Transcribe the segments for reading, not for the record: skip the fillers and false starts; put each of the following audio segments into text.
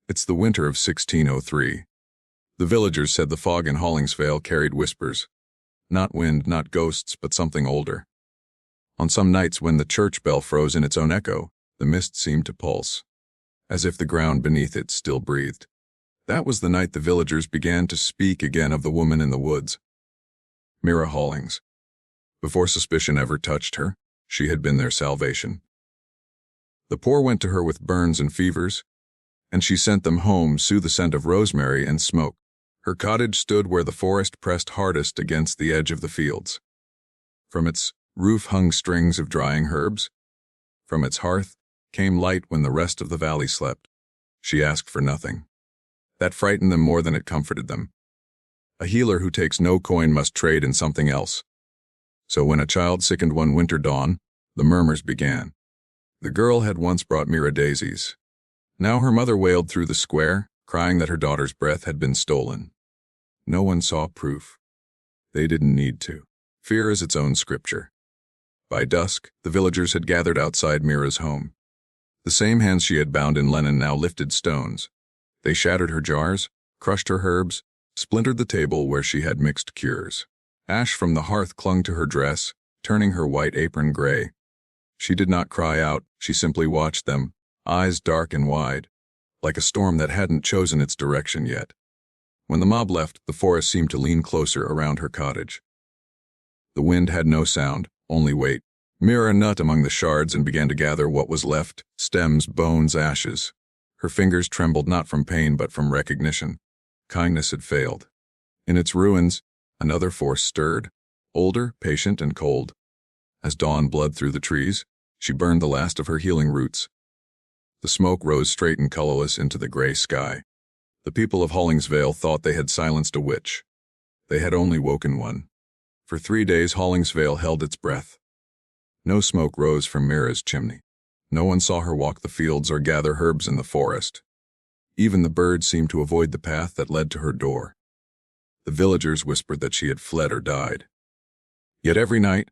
It's the winter of 1603. The villagers said the fog in Hollingsvale carried whispers. Not wind, not ghosts, but something older. On some nights when the church bell froze in its own echo, the mist seemed to pulse, as if the ground beneath it still breathed. That was the night the villagers began to speak again of the woman in the woods. Mira Hollings. Before suspicion ever touched her, she had been their salvation. The poor went to her with burns and fevers, and she sent them home soothe the scent of rosemary and smoke. Her cottage stood where the forest pressed hardest against the edge of the fields. From its roof hung strings of drying herbs. From its hearth came light when the rest of the valley slept. She asked for nothing. That frightened them more than it comforted them. A healer who takes no coin must trade in something else. So when a child sickened one winter dawn, the murmurs began. The girl had once brought Mira daisies. Now her mother wailed through the square, crying that her daughter's breath had been stolen. No one saw proof. They didn't need to. Fear is its own scripture. By dusk, the villagers had gathered outside Mira's home. The same hands she had bound in linen now lifted stones. They shattered her jars, crushed her herbs, splintered the table where she had mixed cures. Ash from the hearth clung to her dress, turning her white apron gray. She did not cry out, she simply watched them, eyes dark and wide, like a storm that hadn't chosen its direction yet. When the mob left, the forest seemed to lean closer around her cottage. The wind had no sound, only weight. Mira nut among the shards and began to gather what was left, stems, bones, ashes. Her fingers trembled not from pain but from recognition. Kindness had failed. In its ruins, another force stirred, older, patient, and cold. As dawn bled through the trees, she burned the last of her healing roots. The smoke rose straight and colorless into the gray sky. The people of Hollingsvale thought they had silenced a witch. They had only woken one. For 3 days Hollingsvale held its breath. No smoke rose from Mira's chimney. No one saw her walk the fields or gather herbs in the forest. Even the birds seemed to avoid the path that led to her door. The villagers whispered that she had fled or died. Yet every night,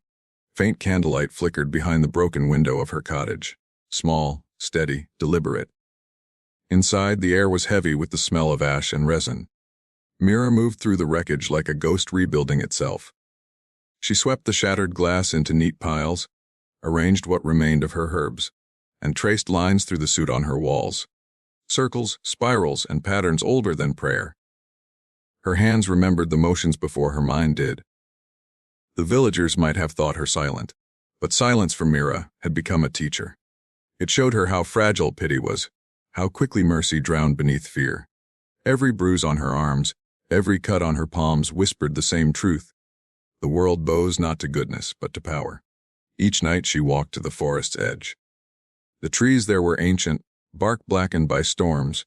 faint candlelight flickered behind the broken window of her cottage, small, steady, deliberate. Inside, the air was heavy with the smell of ash and resin. Mira moved through the wreckage like a ghost rebuilding itself. She swept the shattered glass into neat piles, arranged what remained of her herbs, and traced lines through the soot on her walls. Circles, spirals, and patterns older than prayer. Her hands remembered the motions before her mind did. The villagers might have thought her silent, but silence for Mira had become a teacher. It showed her how fragile pity was, how quickly mercy drowned beneath fear. Every bruise on her arms, every cut on her palms whispered the same truth. The world bows not to goodness, but to power. Each night she walked to the forest's edge. The trees there were ancient, bark blackened by storms,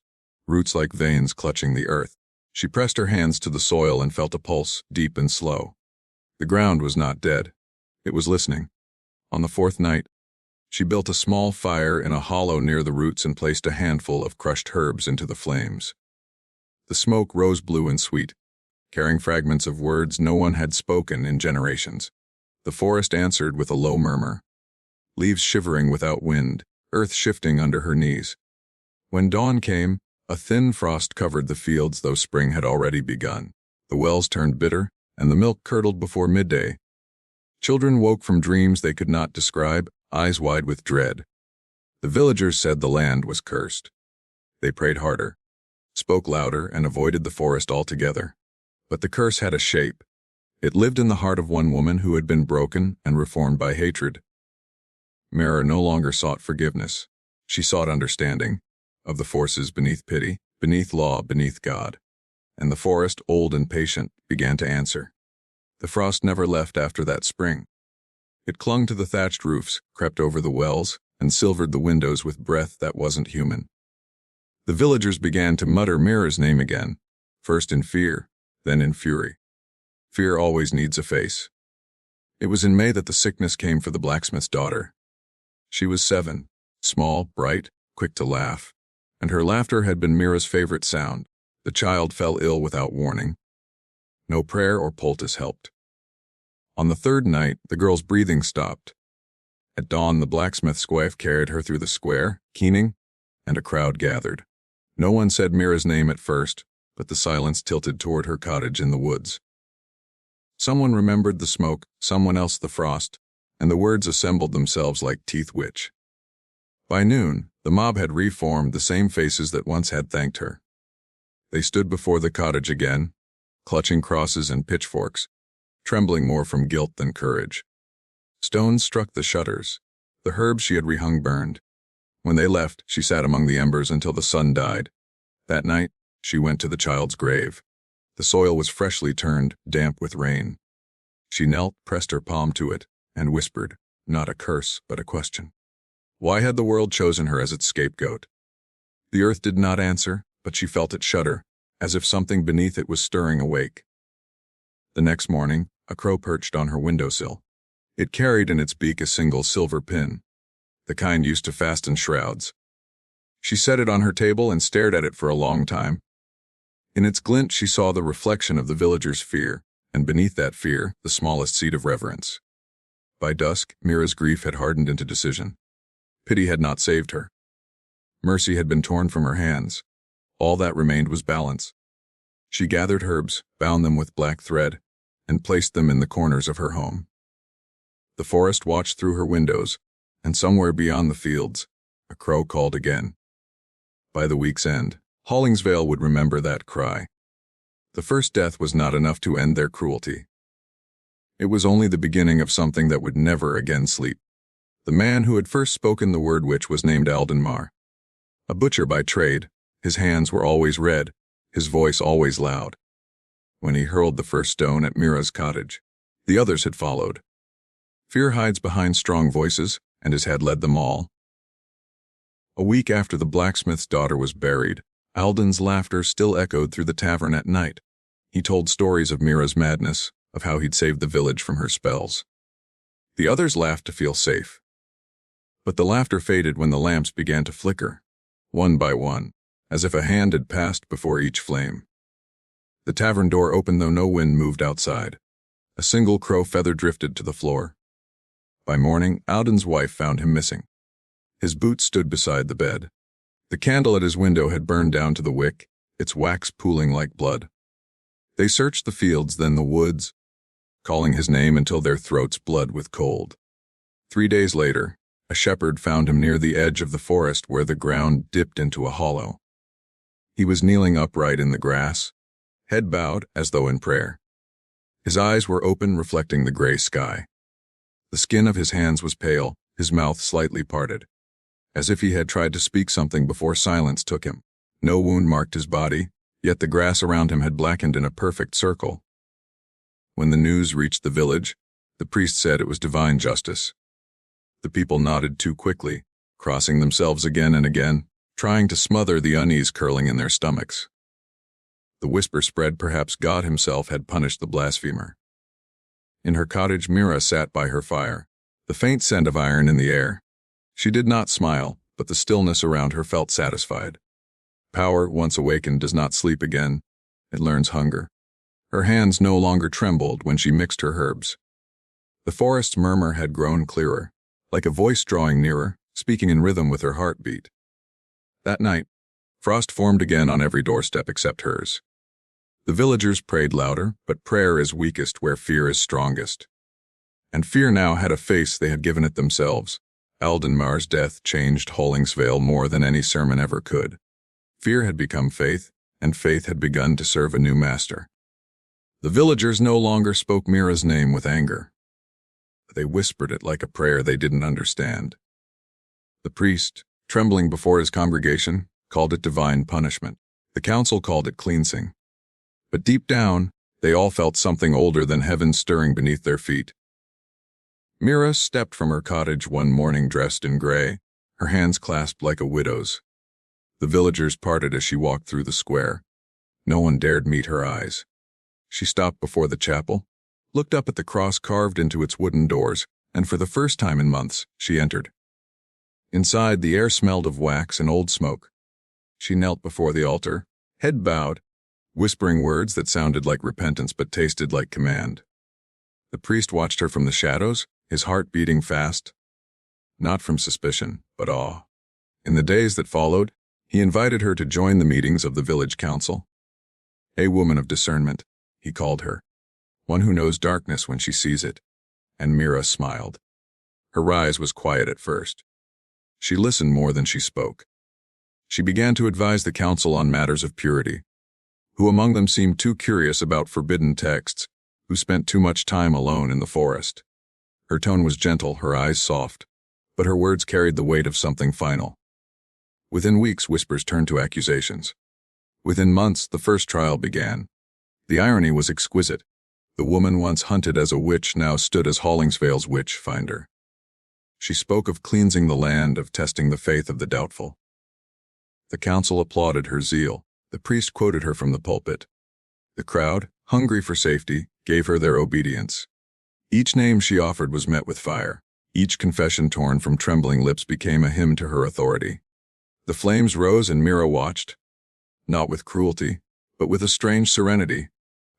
roots like veins clutching the earth. She pressed her hands to the soil and felt a pulse, deep and slow. The ground was not dead. It was listening. On the 4th night, she built a small fire in a hollow near the roots and placed a handful of crushed herbs into the flames. The smoke rose blue and sweet, carrying fragments of words no one had spoken in generations. The forest answered with a low murmur, leaves shivering without wind, earth shifting under her knees. When dawn came, a thin frost covered the fields, though spring had already begun. The wells turned bitter, and the milk curdled before midday. Children woke from dreams they could not describe, eyes wide with dread. The villagers said the land was cursed. They prayed harder, spoke louder, and avoided the forest altogether. But the curse had a shape. It lived in the heart of one woman who had been broken and reformed by hatred. Mira no longer sought forgiveness. She sought understanding of the forces beneath pity, beneath law, beneath God. And the forest, old and patient, began to answer. The frost never left after that spring. It clung to the thatched roofs, crept over the wells, and silvered the windows with breath that wasn't human. The villagers began to mutter Mira's name again, first in fear, then in fury. Fear always needs a face. It was in May that the sickness came for the blacksmith's daughter. She was 7, small, bright, quick to laugh, and her laughter had been Mira's favorite sound. The child fell ill without warning. No prayer or poultice helped. On the 3rd night, the girl's breathing stopped. At dawn, the blacksmith's wife carried her through the square, keening, and a crowd gathered. No one said Mira's name at first, but the silence tilted toward her cottage in the woods. Someone remembered the smoke, someone else the frost, and the words assembled themselves like teeth which. By noon, the mob had reformed, the same faces that once had thanked her. They stood before the cottage again, clutching crosses and pitchforks, trembling more from guilt than courage. Stones struck the shutters. The herbs she had rehung burned. When they left, she sat among the embers until the sun died. That night, she went to the child's grave. The soil was freshly turned, damp with rain. She knelt, pressed her palm to it, and whispered, not a curse, but a question. Why had the world chosen her as its scapegoat? The earth did not answer, but she felt it shudder, as if something beneath it was stirring awake. The next morning, a crow perched on her windowsill. It carried in its beak a single silver pin, the kind used to fasten shrouds. She set it on her table and stared at it for a long time. In its glint she saw the reflection of the villagers' fear, and beneath that fear, the smallest seed of reverence. By dusk, Mira's grief had hardened into decision. Pity had not saved her. Mercy had been torn from her hands. All that remained was balance. She gathered herbs, bound them with black thread, and placed them in the corners of her home. The forest watched through her windows, and somewhere beyond the fields, a crow called again. By the week's end, Hollingsvale would remember that cry. The first death was not enough to end their cruelty. It was only the beginning of something that would never again sleep. The man who had first spoken the word witch was named Mar. A butcher by trade, his hands were always red, his voice always loud. When he hurled the first stone at Mira's cottage, the others had followed. Fear hides behind strong voices, and his had led them all. A week after the blacksmith's daughter was buried, Alden's laughter still echoed through the tavern at night. He told stories of Mira's madness, of how he'd saved the village from her spells. The others laughed to feel safe. But the laughter faded when the lamps began to flicker, one by one, as if a hand had passed before each flame. The tavern door opened though no wind moved outside. A single crow feather drifted to the floor. By morning, Alden's wife found him missing. His boots stood beside the bed. The candle at his window had burned down to the wick, its wax pooling like blood. They searched the fields, then the woods, calling his name until their throats bled with cold. 3 days later, a shepherd found him near the edge of the forest where the ground dipped into a hollow. He was kneeling upright in the grass, head bowed as though in prayer. His eyes were open, reflecting the gray sky. The skin of his hands was pale, his mouth slightly parted, as if he had tried to speak something before silence took him. No wound marked his body, yet the grass around him had blackened in a perfect circle. When the news reached the village, the priest said it was divine justice. The people nodded too quickly, crossing themselves again and again, trying to smother the unease curling in their stomachs. The whisper spread perhaps God himself had punished the blasphemer. In her cottage, Mira sat by her fire, the faint scent of iron in the air. She did not smile, but the stillness around her felt satisfied. Power, once awakened, does not sleep again. It learns hunger. Her hands no longer trembled when she mixed her herbs. The forest's murmur had grown clearer, like a voice drawing nearer, speaking in rhythm with her heartbeat. That night, frost formed again on every doorstep except hers. The villagers prayed louder, but prayer is weakest where fear is strongest. And fear now had a face they had given it themselves. Mar's death changed Hollingsvale more than any sermon ever could. Fear had become faith, and faith had begun to serve a new master. The villagers no longer spoke Mira's name with anger. They whispered it like a prayer they didn't understand. The priest, trembling before his congregation, called it divine punishment. The council called it cleansing. But deep down, they all felt something older than heaven stirring beneath their feet. Mira stepped from her cottage one morning dressed in gray, her hands clasped like a widow's. The villagers parted as she walked through the square. No one dared meet her eyes. She stopped before the chapel, looked up at the cross carved into its wooden doors, and for the first time in months, she entered. Inside, the air smelled of wax and old smoke. She knelt before the altar, head bowed, whispering words that sounded like repentance but tasted like command. The priest watched her from the shadows, his heart beating fast, not from suspicion, but awe. In the days that followed, He invited her to join the meetings of the village council. A woman of discernment, he called her, one who knows darkness when she sees it, and Mira smiled. Her rise was quiet at first. She listened more than she spoke. She began to advise the council on matters of purity. Who among them seemed too curious about forbidden texts? Who spent too much time alone in the forest? Her tone was gentle, her eyes soft, but her words carried the weight of something final. Within weeks, whispers turned to accusations. Within months, the first trial began. The irony was exquisite. The woman once hunted as a witch now stood as Hollingsvale's witch finder. She spoke of cleansing the land, of testing the faith of the doubtful. The council applauded her zeal. The priest quoted her from the pulpit. The crowd, hungry for safety, gave her their obedience. Each name she offered was met with fire. Each confession torn from trembling lips became a hymn to her authority. The flames rose and Mira watched, not with cruelty, but with a strange serenity.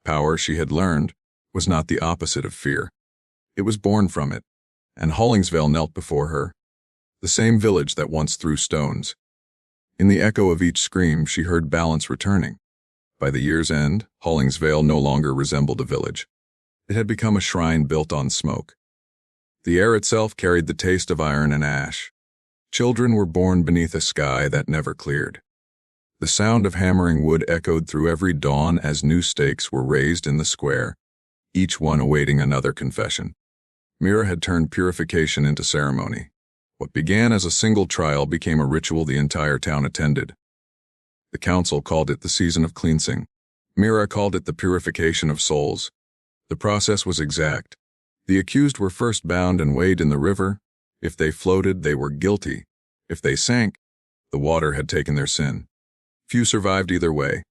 Power, she had learned, was not the opposite of fear. It was born from it, and Hollingsvale knelt before her, the same village that once threw stones. In the echo of each scream, she heard balance returning. By the year's end, Hollingsvale no longer resembled a village. It had become a shrine built on smoke. The air itself carried the taste of iron and ash. Children were born beneath a sky that never cleared. The sound of hammering wood echoed through every dawn as new stakes were raised in the square, each one awaiting another confession. Mira had turned purification into ceremony. What began as a single trial became a ritual the entire town attended. The council called it the season of cleansing. Mira called it the purification of souls. The process was exact. The accused were first bound and weighed in the river. If they floated, they were guilty. If they sank, the water had taken their sin. Few survived either way.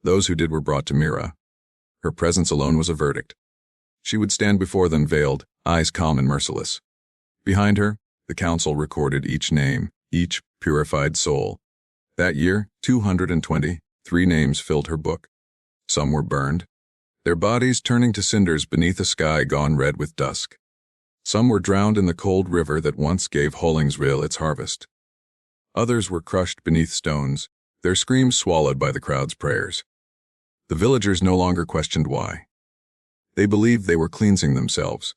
Those who did were brought to Mira. Her presence alone was a verdict. She would stand before them veiled, eyes calm and merciless. Behind her, the council recorded each name, each purified soul. That year, 223 names filled her book. Some were burned, their bodies turning to cinders beneath a sky gone red with dusk. Some were drowned in the cold river that once gave Hollingsvale its harvest. Others were crushed beneath stones, their screams swallowed by the crowd's prayers. The villagers no longer questioned why. They believed they were cleansing themselves.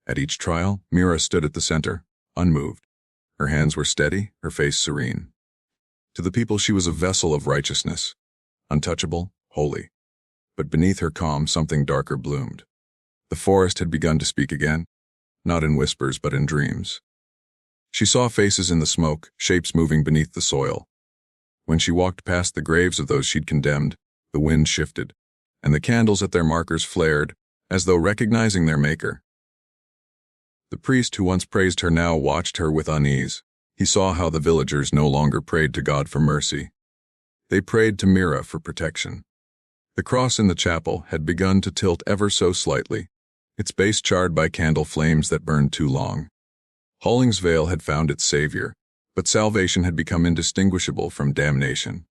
At each trial, Mira stood at the center, unmoved. Her hands were steady, her face serene. To the people she was a vessel of righteousness, untouchable, holy. But beneath her calm, something darker bloomed. The forest had begun to speak again, not in whispers but in dreams. She saw faces in the smoke, shapes moving beneath the soil. When she walked past the graves of those she'd condemned, the wind shifted, and the candles at their markers flared, as though recognizing their maker. The priest who once praised her now watched her with unease. He saw how the villagers no longer prayed to God for mercy. They prayed to Mira for protection. The cross in the chapel had begun to tilt ever so slightly, its base charred by candle flames that burned too long. Hollingsvale had found its savior, but salvation had become indistinguishable from damnation.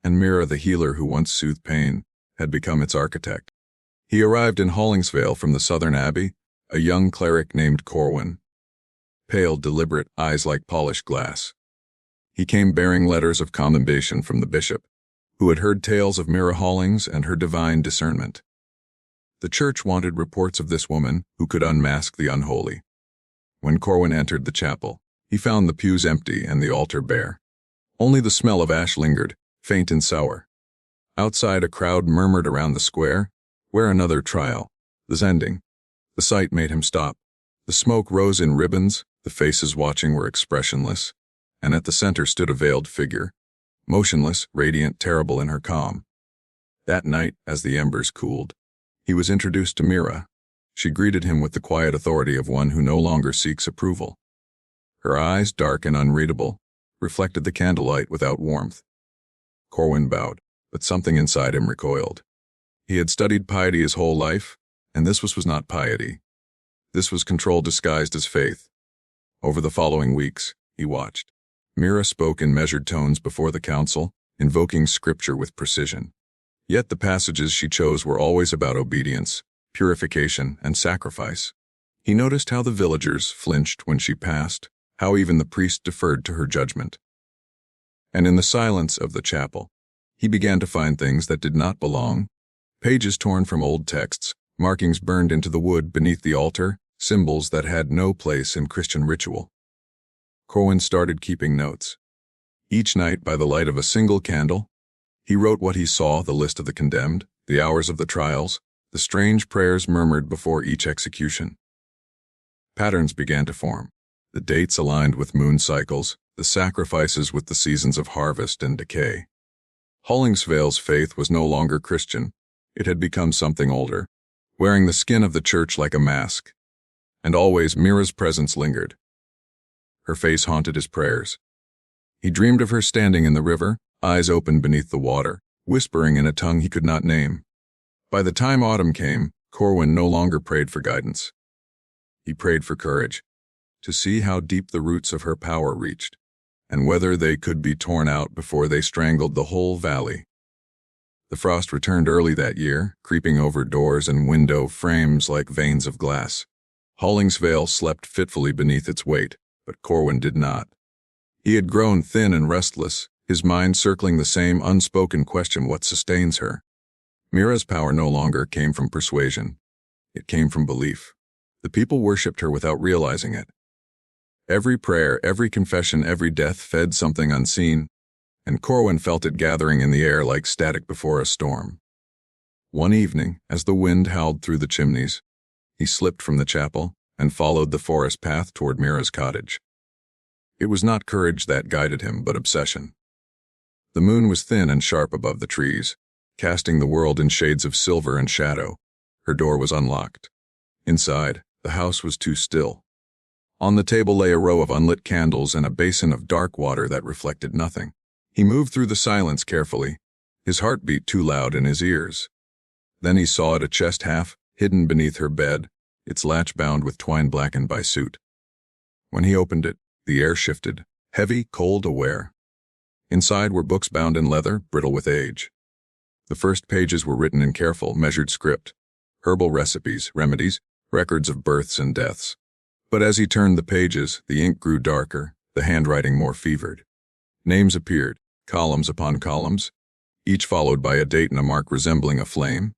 And Mira, the healer who once soothed pain, had become its architect. He arrived in Hollingsvale from the southern abbey, a young cleric named Corwin. Pale, deliberate, eyes like polished glass. He came bearing letters of commendation from the bishop, who had heard tales of Mira Hollings and her divine discernment. The church wanted reports of this woman who could unmask the unholy. When Corwin entered the chapel, he found the pews empty and the altar bare. Only the smell of ash lingered, faint and sour. Outside, a crowd murmured around the square, where another trial, the ending. The sight made him stop. The smoke rose in ribbons, the faces watching were expressionless, and at the center stood a veiled figure, motionless, radiant, terrible in her calm. That night, as the embers cooled, he was introduced to Mira. She greeted him with the quiet authority of one who no longer seeks approval. Her eyes, dark and unreadable, reflected the candlelight without warmth. Corwin bowed, but something inside him recoiled. He had studied piety his whole life, and this was not piety. This was control disguised as faith. Over the following weeks, he watched. Mira spoke in measured tones before the council, invoking scripture with precision. Yet the passages she chose were always about obedience, purification, and sacrifice. He noticed how the villagers flinched when she passed, how even the priest deferred to her judgment. And in the silence of the chapel, he began to find things that did not belong. Pages torn from old texts, markings burned into the wood beneath the altar, symbols that had no place in Christian ritual. Corwin started keeping notes. Each night, by the light of a single candle, he wrote what he saw, the list of the condemned, the hours of the trials, the strange prayers murmured before each execution. Patterns began to form. The dates aligned with moon cycles, the sacrifices with the seasons of harvest and decay. Hollingsvale's faith was no longer Christian. It had become something older, wearing the skin of the church like a mask. And always Mira's presence lingered. Her face haunted his prayers. He dreamed of her standing in the river, eyes open beneath the water, whispering in a tongue he could not name. By the time autumn came, Corwin no longer prayed for guidance. He prayed for courage, to see how deep the roots of her power reached, and whether they could be torn out before they strangled the whole valley. The frost returned early that year, creeping over doors and window frames like veins of glass. Hollingsvale slept fitfully beneath its weight, but Corwin did not. He had grown thin and restless, his mind circling the same unspoken question: what sustains her? Mira's power no longer came from persuasion. It came from belief. The people worshipped her without realizing it. Every prayer, every confession, every death fed something unseen, and Corwin felt it gathering in the air like static before a storm. One evening, as the wind howled through the chimneys, he slipped from the chapel and followed the forest path toward Mira's cottage. It was not courage that guided him, but obsession. The moon was thin and sharp above the trees, casting the world in shades of silver and shadow. Her door was unlocked. Inside, the house was too still. On the table lay a row of unlit candles and a basin of dark water that reflected nothing. He moved through the silence carefully, his heart beat too loud in his ears. Then he saw it, a chest half hidden beneath her bed, its latch bound with twine blackened by soot. When he opened it, the air shifted, heavy, cold, aware. Inside were books bound in leather, brittle with age. The first pages were written in careful, measured script, herbal recipes, remedies, records of births and deaths. But as he turned the pages, the ink grew darker, the handwriting more fevered. Names appeared, columns upon columns, each followed by a date and a mark resembling a flame.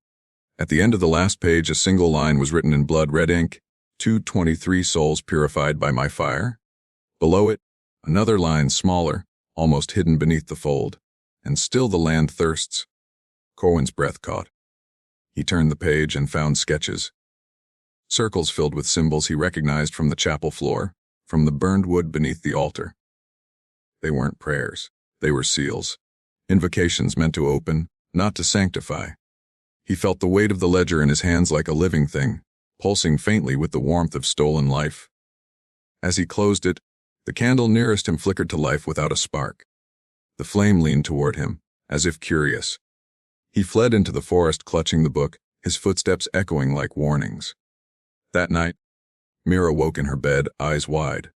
At the end of the last page, a single line was written in blood-red ink: 223 souls purified by my fire. Below it, another line smaller, almost hidden beneath the fold: and still the land thirsts. Corwin's breath caught. He turned the page and found sketches. Circles filled with symbols he recognized from the chapel floor, from the burned wood beneath the altar. They weren't prayers. They were seals. Invocations meant to open, not to sanctify. He felt the weight of the ledger in his hands like a living thing, pulsing faintly with the warmth of stolen life. As he closed it, the candle nearest him flickered to life without a spark. The flame leaned toward him, as if curious. He fled into the forest, clutching the book, his footsteps echoing like warnings. That night, Mira woke in her bed, eyes wide.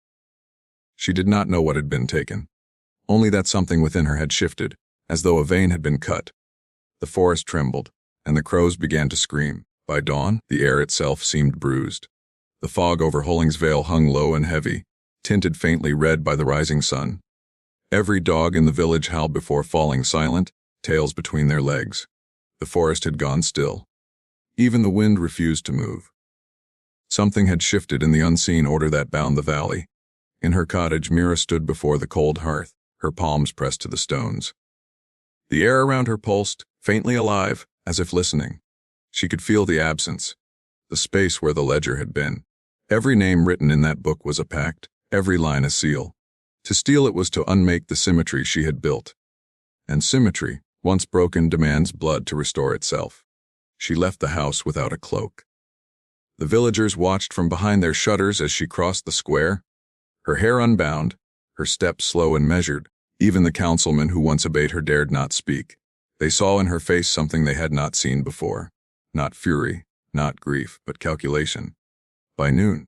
She did not know what had been taken, only that something within her had shifted, as though a vein had been cut. The forest trembled, and the crows began to scream. By dawn, the air itself seemed bruised. The fog over Hollingsvale hung low and heavy, tinted faintly red by the rising sun. Every dog in the village howled before falling silent, tails between their legs. The forest had gone still. Even the wind refused to move. Something had shifted in the unseen order that bound the valley. In her cottage, Mira stood before the cold hearth, her palms pressed to the stones. The air around her pulsed, faintly alive, as if listening. She could feel the absence, the space where the ledger had been. Every name written in that book was a pact, every line a seal. To steal it was to unmake the symmetry she had built. And symmetry, once broken, demands blood to restore itself. She left the house without a cloak. The villagers watched from behind their shutters as she crossed the square, her hair unbound, her steps slow and measured. Even the councilmen who once obeyed her dared not speak. They saw in her face something they had not seen before. Not fury, not grief, but calculation. By noon,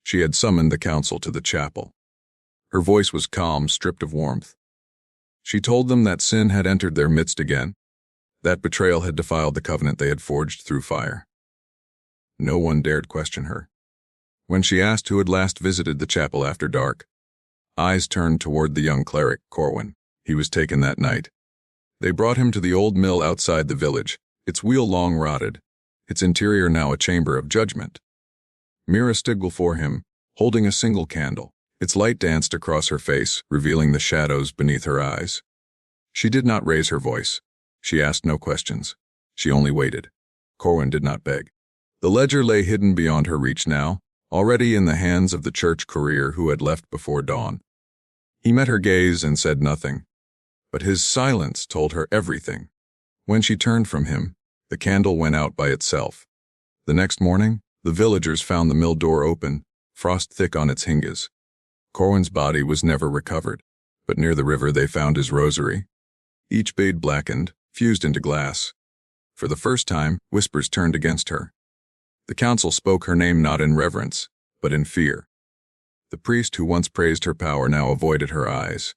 she had summoned the council to the chapel. Her voice was calm, stripped of warmth. She told them that sin had entered their midst again, that betrayal had defiled the covenant they had forged through fire. No one dared question her. When she asked who had last visited the chapel after dark, eyes turned toward the young cleric, Corwin. He was taken that night. They brought him to the old mill outside the village, its wheel long rotted, its interior now a chamber of judgment. Mira stood before him, holding a single candle. Its light danced across her face, revealing the shadows beneath her eyes. She did not raise her voice. She asked no questions. She only waited. Corwin did not beg. The ledger lay hidden beyond her reach now, already in the hands of the church courier who had left before dawn. He met her gaze and said nothing, but his silence told her everything. When she turned from him, the candle went out by itself. The next morning, the villagers found the mill door open, frost thick on its hinges. Corwin's body was never recovered, but near the river they found his rosary. Each bead blackened, fused into glass. For the first time, whispers turned against her. The council spoke her name not in reverence, but in fear. The priest who once praised her power now avoided her eyes.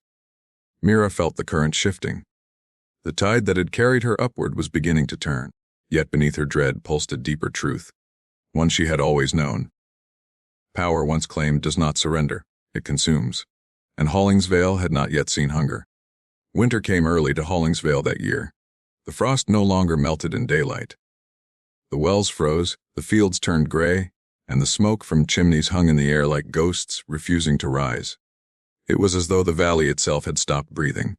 Mira felt the current shifting. The tide that had carried her upward was beginning to turn, yet beneath her dread pulsed a deeper truth, one she had always known. Power once claimed does not surrender, it consumes, and Hollingsvale had not yet seen hunger. Winter came early to Hollingsvale that year. The frost no longer melted in daylight. The wells froze, the fields turned gray, and the smoke from chimneys hung in the air like ghosts refusing to rise. It was as though the valley itself had stopped breathing.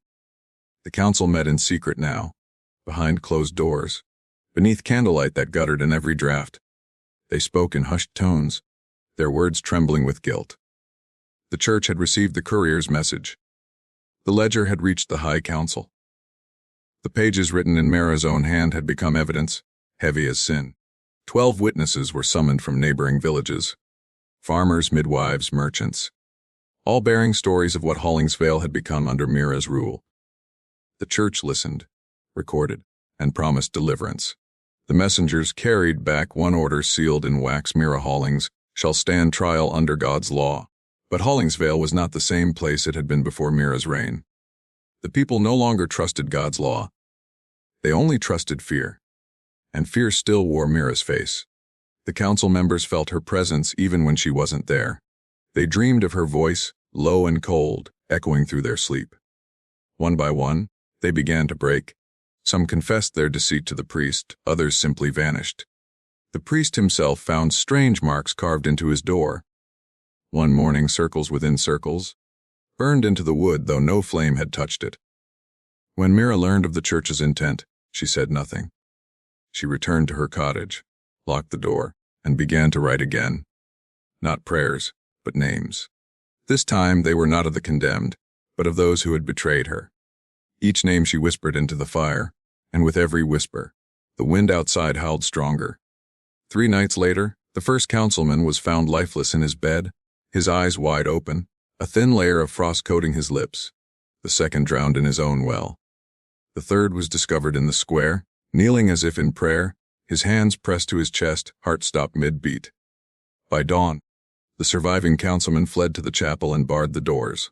The council met in secret now, behind closed doors, beneath candlelight that guttered in every draught. They spoke in hushed tones, their words trembling with guilt. The church had received the courier's message. The ledger had reached the high council. The pages written in Mira's own hand had become evidence, heavy as sin. 12 witnesses were summoned from neighboring villages, farmers, midwives, merchants, all bearing stories of what Hollingsvale had become under Mira's rule. The church listened, recorded, and promised deliverance. The messengers carried back one order sealed in wax: Mira Hollings shall stand trial under God's law. But Hollingsvale was not the same place it had been before Mira's reign. The people no longer trusted God's law. They only trusted fear. And fear still wore Mira's face. The council members felt her presence even when she wasn't there. They dreamed of her voice, low and cold, echoing through their sleep. One by one, they began to break. Some confessed their deceit to the priest, others simply vanished. The priest himself found strange marks carved into his door. One morning, circles within circles, burned into the wood though no flame had touched it. When Mira learned of the church's intent, she said nothing. She returned to her cottage, locked the door, and began to write again. Not prayers, but names. This time they were not of the condemned, but of those who had betrayed her. Each name she whispered into the fire, and with every whisper, the wind outside howled stronger. 3 nights later, the first councilman was found lifeless in his bed, his eyes wide open, a thin layer of frost coating his lips. The second drowned in his own well. The third was discovered in the square, kneeling as if in prayer, his hands pressed to his chest, heart stopped mid-beat. By dawn, the surviving councilman fled to the chapel and barred the doors.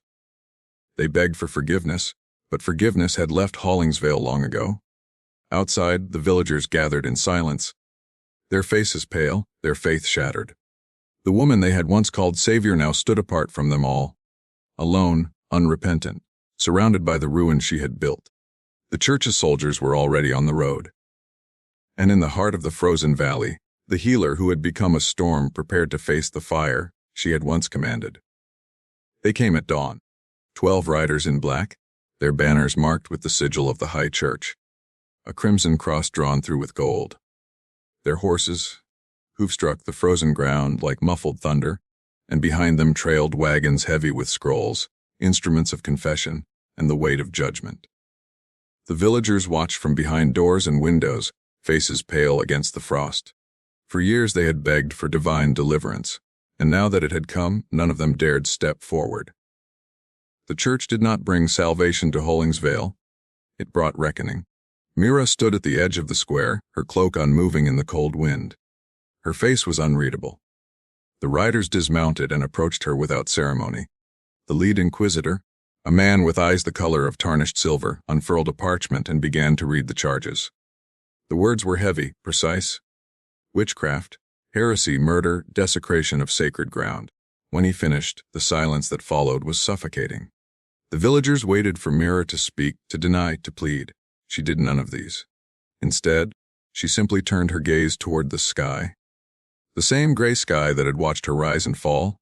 They begged for forgiveness, but forgiveness had left Hollingsvale long ago. Outside, the villagers gathered in silence, their faces pale, their faith shattered. The woman they had once called Savior now stood apart from them all, alone, unrepentant, surrounded by the ruin she had built. The church's soldiers were already on the road. And in the heart of the frozen valley, the healer who had become a storm prepared to face the fire she had once commanded. They came at dawn, 12 riders in black, their banners marked with the sigil of the high church, a crimson cross drawn through with gold. Their horses, hoof struck the frozen ground like muffled thunder, and behind them trailed wagons heavy with scrolls, instruments of confession, and the weight of judgment. The villagers watched from behind doors and windows, faces pale against the frost. For years they had begged for divine deliverance, and now that it had come, none of them dared step forward. The church did not bring salvation to Hollingsvale. It brought reckoning. Mira stood at the edge of the square, her cloak unmoving in the cold wind. Her face was unreadable. The riders dismounted and approached her without ceremony. The lead inquisitor, a man with eyes the color of tarnished silver, unfurled a parchment and began to read the charges. The words were heavy, precise. Witchcraft, heresy, murder, desecration of sacred ground. When he finished, the silence that followed was suffocating. The villagers waited for Mira to speak, to deny, to plead. She did none of these. Instead, she simply turned her gaze toward the sky, the same gray sky that had watched her rise and fall,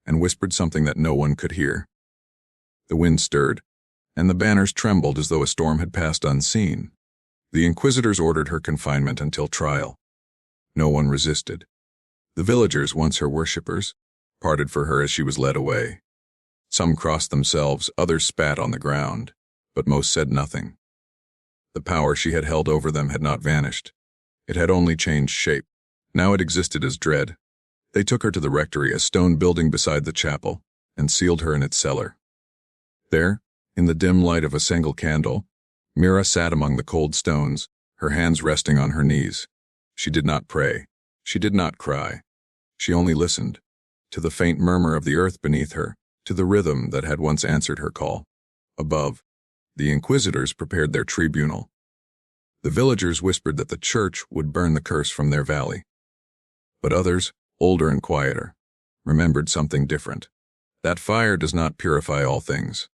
and whispered something that no one could hear. The wind stirred, and the banners trembled as though a storm had passed unseen. The inquisitors ordered her confinement until trial. No one resisted. The villagers, once her worshippers, parted for her as she was led away. Some crossed themselves, others spat on the ground, but most said nothing. The power she had held over them had not vanished. It had only changed shape. Now it existed as dread. They took her to the rectory, a stone building beside the chapel, and sealed her in its cellar. There, in the dim light of a single candle, Mira sat among the cold stones, her hands resting on her knees. She did not pray. She did not cry. She only listened, to the faint murmur of the earth beneath her, to the rhythm that had once answered her call. Above, the inquisitors prepared their tribunal. The villagers whispered that the church would burn the curse from their valley. But others, older and quieter, remembered something different. That fire does not purify all things.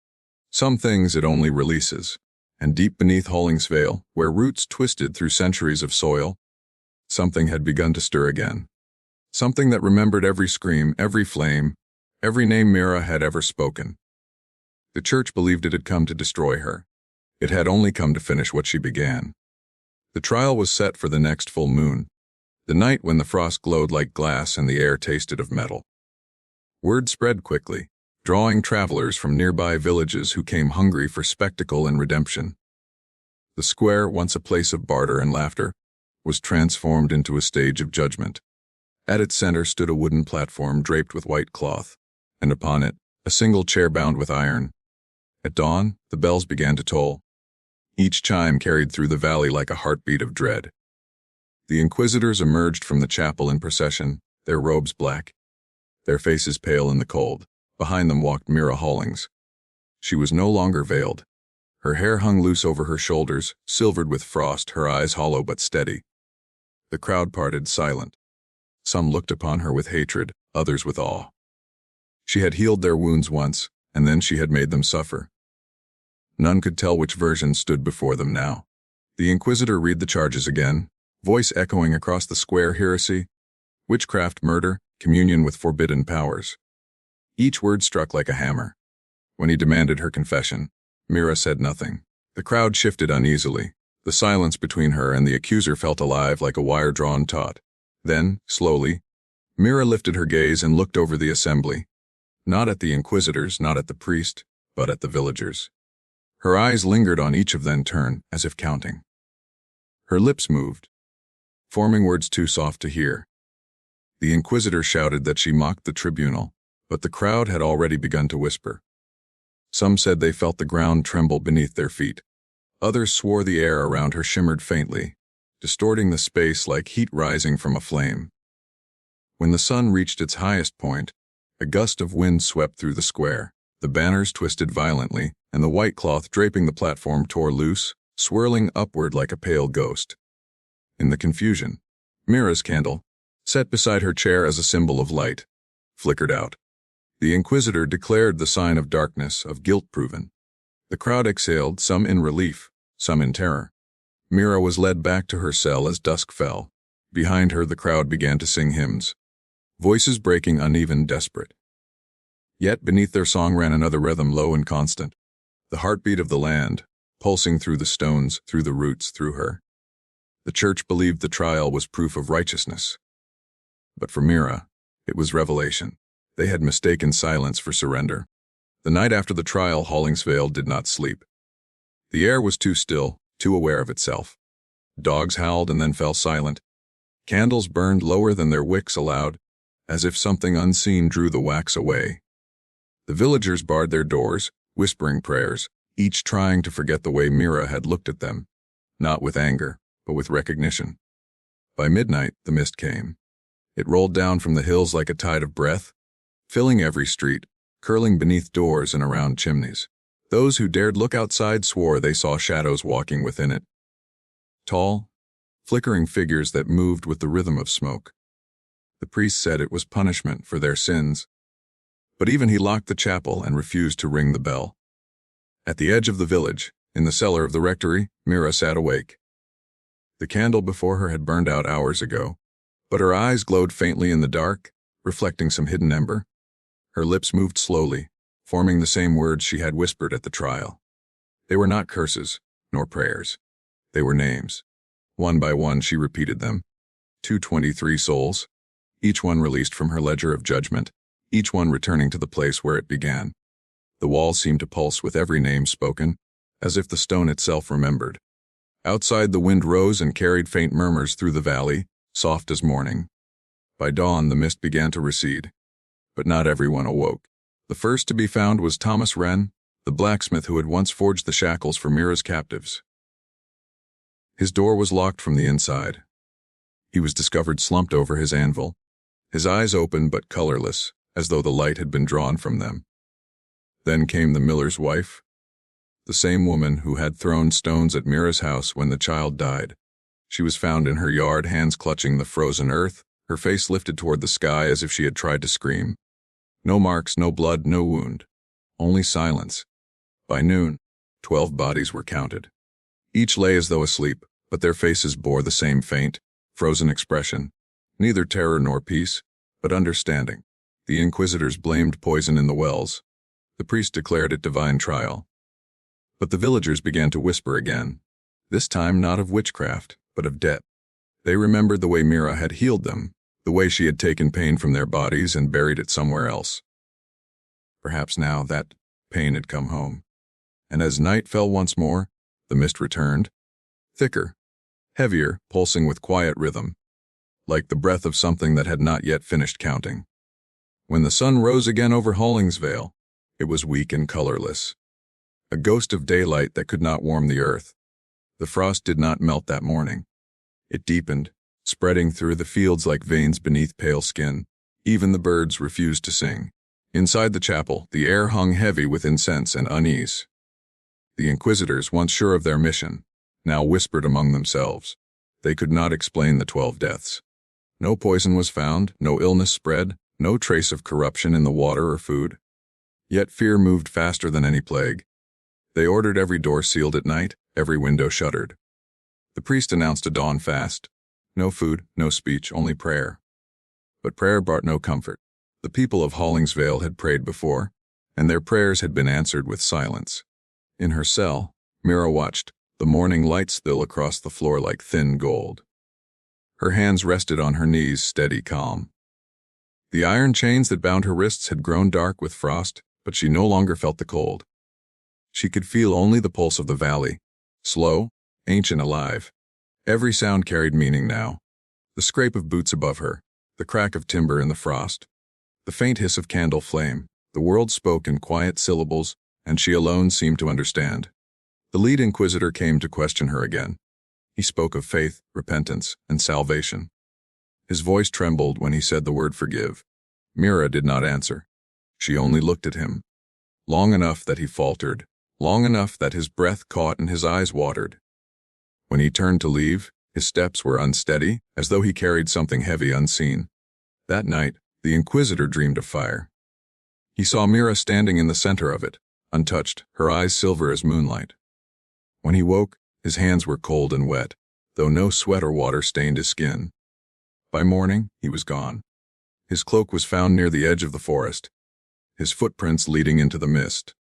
Some things it only releases. And deep beneath Hollingsvale, where roots twisted through centuries of soil, something had begun to stir again. Something that remembered every scream, every flame, every name Mira had ever spoken. The church believed it had come to destroy her. It had only come to finish what she began. The trial was set for the next full moon, the night when the frost glowed like glass and the air tasted of metal. Word spread quickly, drawing travelers from nearby villages who came hungry for spectacle and redemption. The square, once a place of barter and laughter, was transformed into a stage of judgment. At its center stood a wooden platform draped with white cloth, and upon it, a single chair bound with iron. At dawn, the bells began to toll. Each chime carried through the valley like a heartbeat of dread. The inquisitors emerged from the chapel in procession, their robes black, their faces pale in the cold. Behind them walked Mira Hollings. She was no longer veiled. Her hair hung loose over her shoulders, silvered with frost, her eyes hollow but steady. The crowd parted, silent. Some looked upon her with hatred, others with awe. She had healed their wounds once, and then she had made them suffer. None could tell which version stood before them now. The inquisitor read the charges again, voice echoing across the square: heresy, witchcraft, murder, communion with forbidden powers. Each word struck like a hammer. When he demanded her confession, Mira said nothing. The crowd shifted uneasily. The silence between her and the accuser felt alive like a wire-drawn taut. Then, slowly, Mira lifted her gaze and looked over the assembly. Not at the inquisitors, not at the priest, but at the villagers. Her eyes lingered on each of them, turned, as if counting. Her lips moved, forming words too soft to hear. The inquisitor shouted that she mocked the tribunal, but the crowd had already begun to whisper. Some said they felt the ground tremble beneath their feet. Others swore the air around her shimmered faintly, distorting the space like heat rising from a flame. When the sun reached its highest point, a gust of wind swept through the square. The banners twisted violently, and the white cloth draping the platform tore loose, swirling upward like a pale ghost. In the confusion, Mira's candle, set beside her chair as a symbol of light, flickered out. The inquisitor declared the sign of darkness, of guilt proven. The crowd exhaled, some in relief, some in terror. Mira was led back to her cell as dusk fell. Behind her the crowd began to sing hymns, voices breaking uneven, desperate. Yet beneath their song ran another rhythm, low and constant, the heartbeat of the land, pulsing through the stones, through the roots, through her. The church believed the trial was proof of righteousness. But for Mira, it was revelation. They had mistaken silence for surrender. The night after the trial, Hollingsvale did not sleep. The air was too still, too aware of itself. Dogs howled and then fell silent. Candles burned lower than their wicks allowed, as if something unseen drew the wax away. The villagers barred their doors, whispering prayers, each trying to forget the way Mira had looked at them, not with anger, but with recognition. By midnight, the mist came. It rolled down from the hills like a tide of breath, filling every street, curling beneath doors and around chimneys. Those who dared look outside swore they saw shadows walking within it. Tall, flickering figures that moved with the rhythm of smoke. The priest said it was punishment for their sins, but even he locked the chapel and refused to ring the bell. At the edge of the village, in the cellar of the rectory, Mira sat awake. The candle before her had burned out hours ago, but her eyes glowed faintly in the dark, reflecting some hidden ember. Her lips moved slowly, forming the same words she had whispered at the trial. They were not curses, nor prayers. They were names. One by one she repeated them. 223 souls, each one released from her ledger of judgment, each one returning to the place where it began. The walls seemed to pulse with every name spoken, as if the stone itself remembered. Outside the wind rose and carried faint murmurs through the valley, soft as morning. By dawn the mist began to recede, but not everyone awoke. The first to be found was Thomas Wren, the blacksmith who had once forged the shackles for Mira's captives. His door was locked from the inside. He was discovered slumped over his anvil, his eyes open but colorless, as though the light had been drawn from them. Then came the miller's wife, the same woman who had thrown stones at Mira's house when the child died. She was found in her yard, hands clutching the frozen earth, her face lifted toward the sky as if she had tried to scream. No marks, no blood, no wound. Only silence. By noon, 12 bodies were counted. Each lay as though asleep, but their faces bore the same faint, frozen expression. Neither terror nor peace, but understanding. The inquisitors blamed poison in the wells. The priest declared it divine trial. But the villagers began to whisper again, this time not of witchcraft, but of death. They remembered the way Mira had healed them, the way she had taken pain from their bodies and buried it somewhere else. Perhaps now that pain had come home. And as night fell once more, the mist returned, thicker, heavier, pulsing with quiet rhythm, like the breath of something that had not yet finished counting. When the sun rose again over Hollingsvale, it was weak and colorless, a ghost of daylight that could not warm the earth. The frost did not melt that morning. It deepened, spreading through the fields like veins beneath pale skin. Even the birds refused to sing. Inside the chapel, the air hung heavy with incense and unease. The inquisitors, once sure of their mission, now whispered among themselves. They could not explain the 12 deaths. No poison was found, no illness spread, no trace of corruption in the water or food. Yet fear moved faster than any plague. They ordered every door sealed at night, every window shuttered. The priest announced a dawn fast. No food, no speech, only prayer. But prayer brought no comfort. The people of Hollingsvale had prayed before, and their prayers had been answered with silence. In her cell, Mira watched, the morning light still across the floor like thin gold. Her hands rested on her knees, steady, calm. The iron chains that bound her wrists had grown dark with frost, but she no longer felt the cold. She could feel only the pulse of the valley, slow, ancient, alive. Every sound carried meaning now. The scrape of boots above her, the crack of timber in the frost, the faint hiss of candle flame. The world spoke in quiet syllables, and she alone seemed to understand. The lead inquisitor came to question her again. He spoke of faith, repentance, and salvation. His voice trembled when he said the word forgive. Mira did not answer. She only looked at him. Long enough that he faltered, long enough that his breath caught and his eyes watered. When he turned to leave, his steps were unsteady, as though he carried something heavy unseen. That night, the inquisitor dreamed of fire. He saw Mira standing in the center of it, untouched, her eyes silver as moonlight. When he woke, his hands were cold and wet, though no sweat or water stained his skin. By morning, he was gone. His cloak was found near the edge of the forest, his footprints leading into the mist,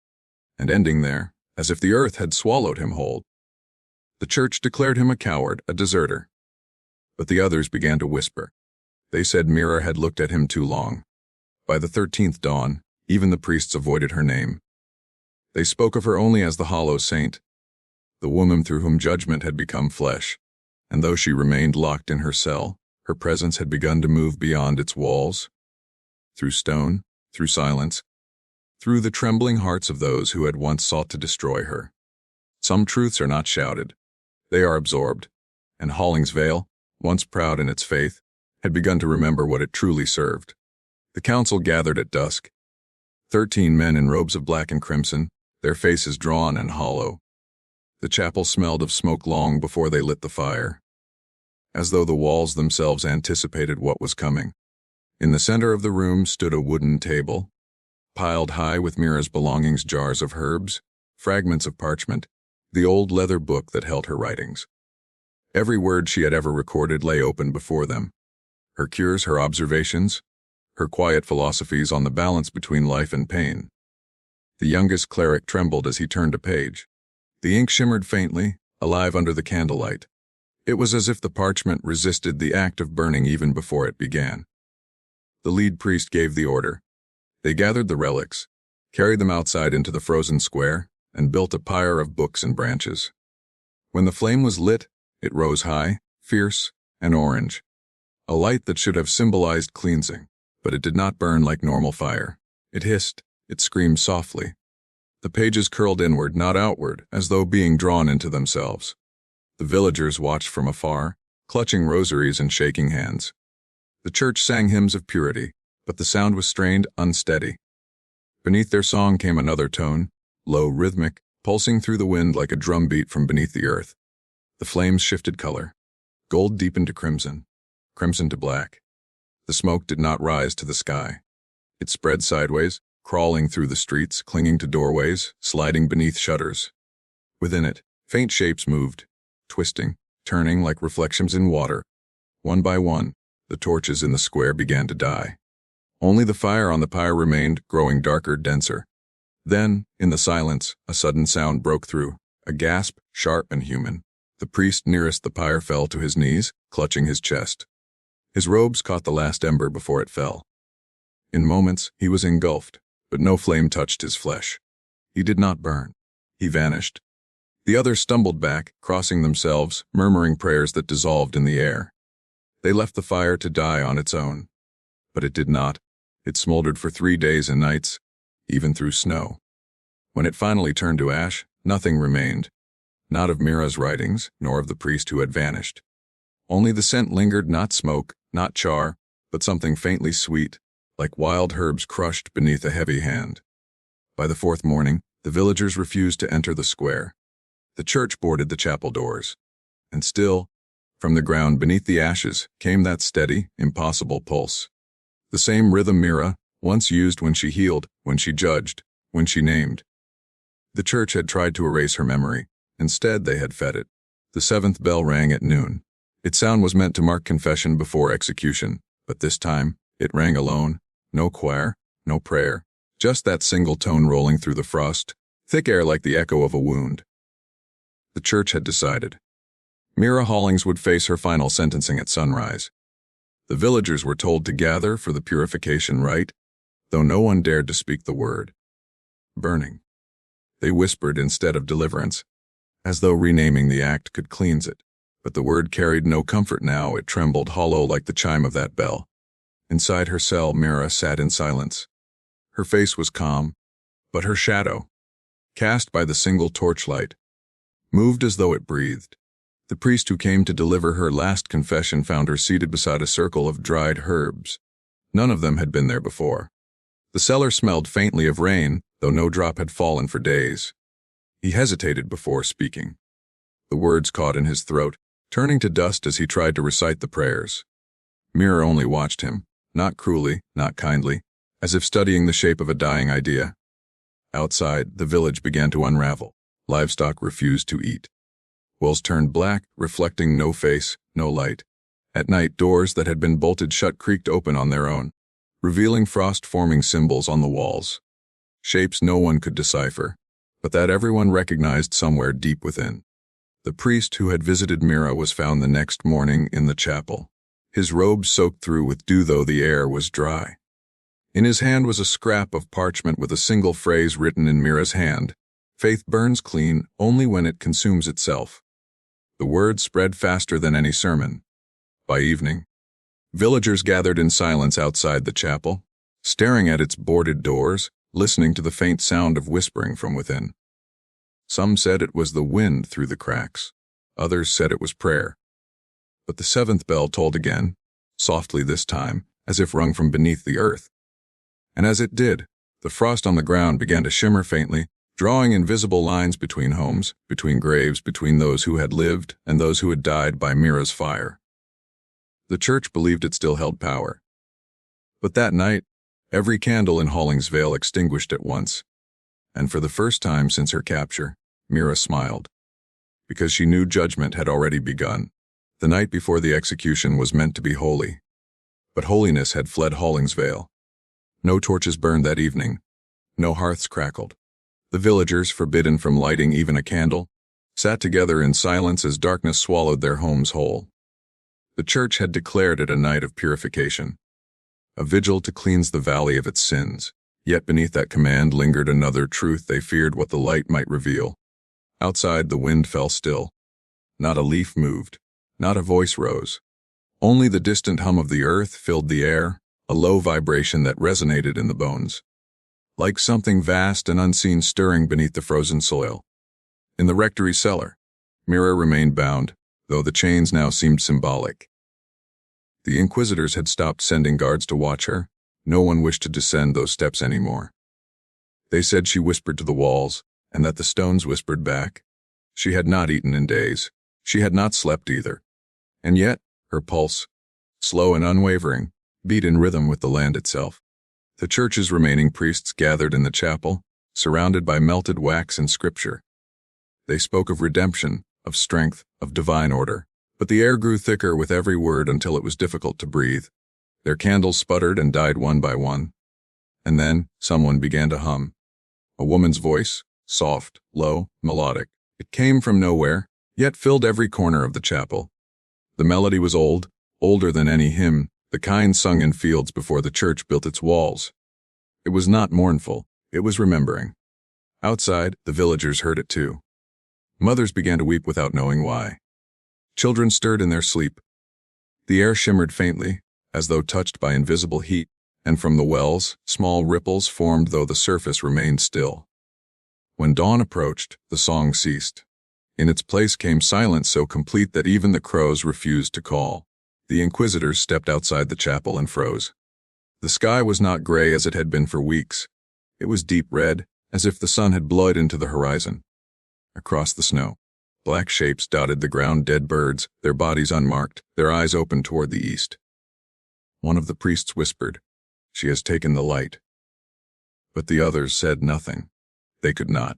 and ending there, as if the earth had swallowed him whole. The church declared him a coward, a deserter. But the others began to whisper. They said Mira had looked at him too long. By the 13th dawn, even the priests avoided her name. They spoke of her only as the hollow saint, the woman through whom judgment had become flesh, and though she remained locked in her cell, her presence had begun to move beyond its walls, through stone, through silence, through the trembling hearts of those who had once sought to destroy her. Some truths are not shouted. They are absorbed, and Hollingsvale, once proud in its faith, had begun to remember what it truly served. The council gathered at dusk. 13 men in robes of black and crimson, their faces drawn and hollow. The chapel smelled of smoke long before they lit the fire, as though the walls themselves anticipated what was coming. In the center of the room stood a wooden table, piled high with Mira's belongings, jars of herbs, fragments of parchment, the old leather book that held her writings. Every word she had ever recorded lay open before them. Her cures, her observations, her quiet philosophies on the balance between life and pain. The youngest cleric trembled as he turned a page. The ink shimmered faintly, alive under the candlelight. It was as if the parchment resisted the act of burning even before it began. The lead priest gave the order. They gathered the relics, carried them outside into the frozen square, and built a pyre of books and branches. When the flame was lit, it rose high, fierce, and orange. A light that should have symbolized cleansing, but it did not burn like normal fire. It hissed, it screamed softly. The pages curled inward, not outward, as though being drawn into themselves. The villagers watched from afar, clutching rosaries and shaking hands. The church sang hymns of purity, but the sound was strained, unsteady. Beneath their song came another tone, low, rhythmic, pulsing through the wind like a drumbeat from beneath the earth. The flames shifted color. Gold deepened to crimson, crimson to black. The smoke did not rise to the sky. It spread sideways, crawling through the streets, clinging to doorways, sliding beneath shutters. Within it, faint shapes moved, twisting, turning like reflections in water. One by one, the torches in the square began to die. Only the fire on the pyre remained, growing darker, denser. Then, in the silence, a sudden sound broke through, a gasp, sharp and human. The priest nearest the pyre fell to his knees, clutching his chest. His robes caught the last ember before it fell. In moments, he was engulfed, but no flame touched his flesh. He did not burn. He vanished. The others stumbled back, crossing themselves, murmuring prayers that dissolved in the air. They left the fire to die on its own. But it did not. It smoldered for 3 days and nights, even through snow. When it finally turned to ash, nothing remained. Not of Mira's writings, nor of the priest who had vanished. Only the scent lingered, not smoke, not char, but something faintly sweet, like wild herbs crushed beneath a heavy hand. By the 4th morning, the villagers refused to enter the square. The church boarded the chapel doors. And still, from the ground beneath the ashes, came that steady, impossible pulse. The same rhythm Mira once used when she healed, when she judged, when she named. The church had tried to erase her memory. Instead, they had fed it. The 7th bell rang at noon. Its sound was meant to mark confession before execution, but this time, it rang alone. No choir, no prayer, just that single tone rolling through the frost, thick air like the echo of a wound. The church had decided. Mira Hollings would face her final sentencing at sunrise. The villagers were told to gather for the purification rite, though no one dared to speak the word. Burning. They whispered instead of deliverance, as though renaming the act could cleanse it. But the word carried no comfort now. It trembled hollow like the chime of that bell. Inside her cell, Mira sat in silence. Her face was calm, but her shadow, cast by the single torchlight, moved as though it breathed. The priest who came to deliver her last confession found her seated beside a circle of dried herbs. None of them had been there before. The cellar smelled faintly of rain, though no drop had fallen for days. He hesitated before speaking. The words caught in his throat, turning to dust as he tried to recite the prayers. Mira only watched him, not cruelly, not kindly, as if studying the shape of a dying idea. Outside, the village began to unravel. Livestock refused to eat. Wells turned black, reflecting no face, no light. At night, doors that had been bolted shut creaked open on their own, revealing frost-forming symbols on the walls. Shapes no one could decipher, but that everyone recognized somewhere deep within. The priest who had visited Mira was found the next morning in the chapel, his robe soaked through with dew though the air was dry. In his hand was a scrap of parchment with a single phrase written in Mira's hand: "Faith burns clean only when it consumes itself." The word spread faster than any sermon. By evening, villagers gathered in silence outside the chapel, staring at its boarded doors, listening to the faint sound of whispering from within. Some said it was the wind through the cracks. Others said it was prayer. But the 7th bell tolled again, softly this time, as if rung from beneath the earth. And as it did, the frost on the ground began to shimmer faintly, drawing invisible lines between homes, between graves, between those who had lived and those who had died by Mira's fire. The church believed it still held power. But that night, every candle in Hollingsvale extinguished at once. And for the first time since her capture, Mira smiled. Because she knew judgment had already begun. The night before the execution was meant to be holy. But holiness had fled Hollingsvale. No torches burned that evening. No hearths crackled. The villagers, forbidden from lighting even a candle, sat together in silence as darkness swallowed their homes whole. The church had declared it a night of purification, a vigil to cleanse the valley of its sins. Yet beneath that command lingered another truth they feared what the light might reveal. Outside, the wind fell still. Not a leaf moved. Not a voice rose. Only the distant hum of the earth filled the air, a low vibration that resonated in the bones. Like something vast and unseen stirring beneath the frozen soil. In the rectory cellar, Mira remained bound, though the chains now seemed symbolic. The inquisitors had stopped sending guards to watch her. No one wished to descend those steps anymore. They said she whispered to the walls, and that the stones whispered back. She had not eaten in days. She had not slept either. And yet, her pulse, slow and unwavering, beat in rhythm with the land itself. The church's remaining priests gathered in the chapel, surrounded by melted wax and scripture. They spoke of redemption, of strength, of divine order. But the air grew thicker with every word until it was difficult to breathe. Their candles sputtered and died one by one. And then, someone began to hum. A woman's voice, soft, low, melodic. It came from nowhere, yet filled every corner of the chapel. The melody was old, older than any hymn, the kind sung in fields before the church built its walls. It was not mournful, it was remembering. Outside, the villagers heard it too. Mothers began to weep without knowing why. Children stirred in their sleep. The air shimmered faintly, as though touched by invisible heat, and from the wells, small ripples formed though the surface remained still. When dawn approached, the song ceased. In its place came silence so complete that even the crows refused to call. The inquisitors stepped outside the chapel and froze. The sky was not gray as it had been for weeks. It was deep red, as if the sun had blood into the horizon. Across the snow, black shapes dotted the ground, dead birds, their bodies unmarked, their eyes open toward the east. One of the priests whispered, "She has taken the light." But the others said nothing. They could not.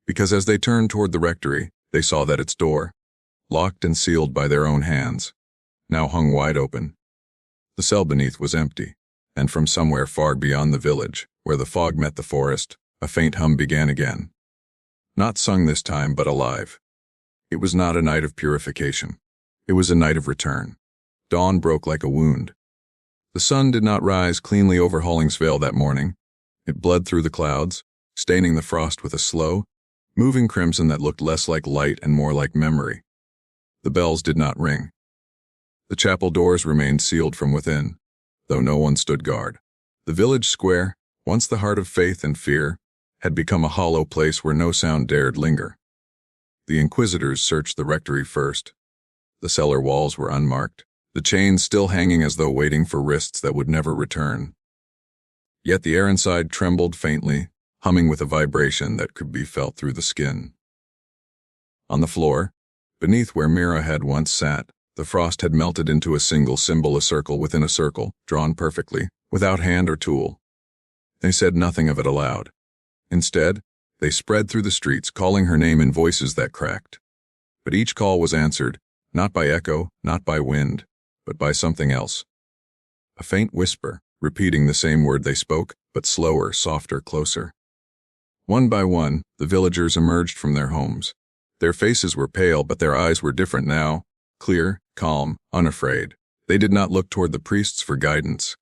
Because as they turned toward the rectory, they saw that its door, locked and sealed by their own hands, now hung wide open. The cell beneath was empty, and from somewhere far beyond the village, where the fog met the forest, a faint hum began again. Not sung this time, but alive. It was not a night of purification. It was a night of return. Dawn broke like a wound. The sun did not rise cleanly over Hollingsvale that morning. It bled through the clouds, staining the frost with a slow, moving crimson that looked less like light and more like memory. The bells did not ring. The chapel doors remained sealed from within, though no one stood guard. The village square, once the heart of faith and fear, had become a hollow place where no sound dared linger. The inquisitors searched the rectory first. The cellar walls were unmarked, the chains still hanging as though waiting for wrists that would never return. Yet the air inside trembled faintly, humming with a vibration that could be felt through the skin. On the floor, beneath where Mira had once sat, the frost had melted into a single symbol, a circle within a circle, drawn perfectly, without hand or tool. They said nothing of it aloud. Instead, they spread through the streets, calling her name in voices that cracked. But each call was answered, not by echo, not by wind, but by something else. A faint whisper, repeating the same word they spoke, but slower, softer, closer. One by one, the villagers emerged from their homes. Their faces were pale, but their eyes were different now, clear, calm, unafraid. They did not look toward the priests for guidance.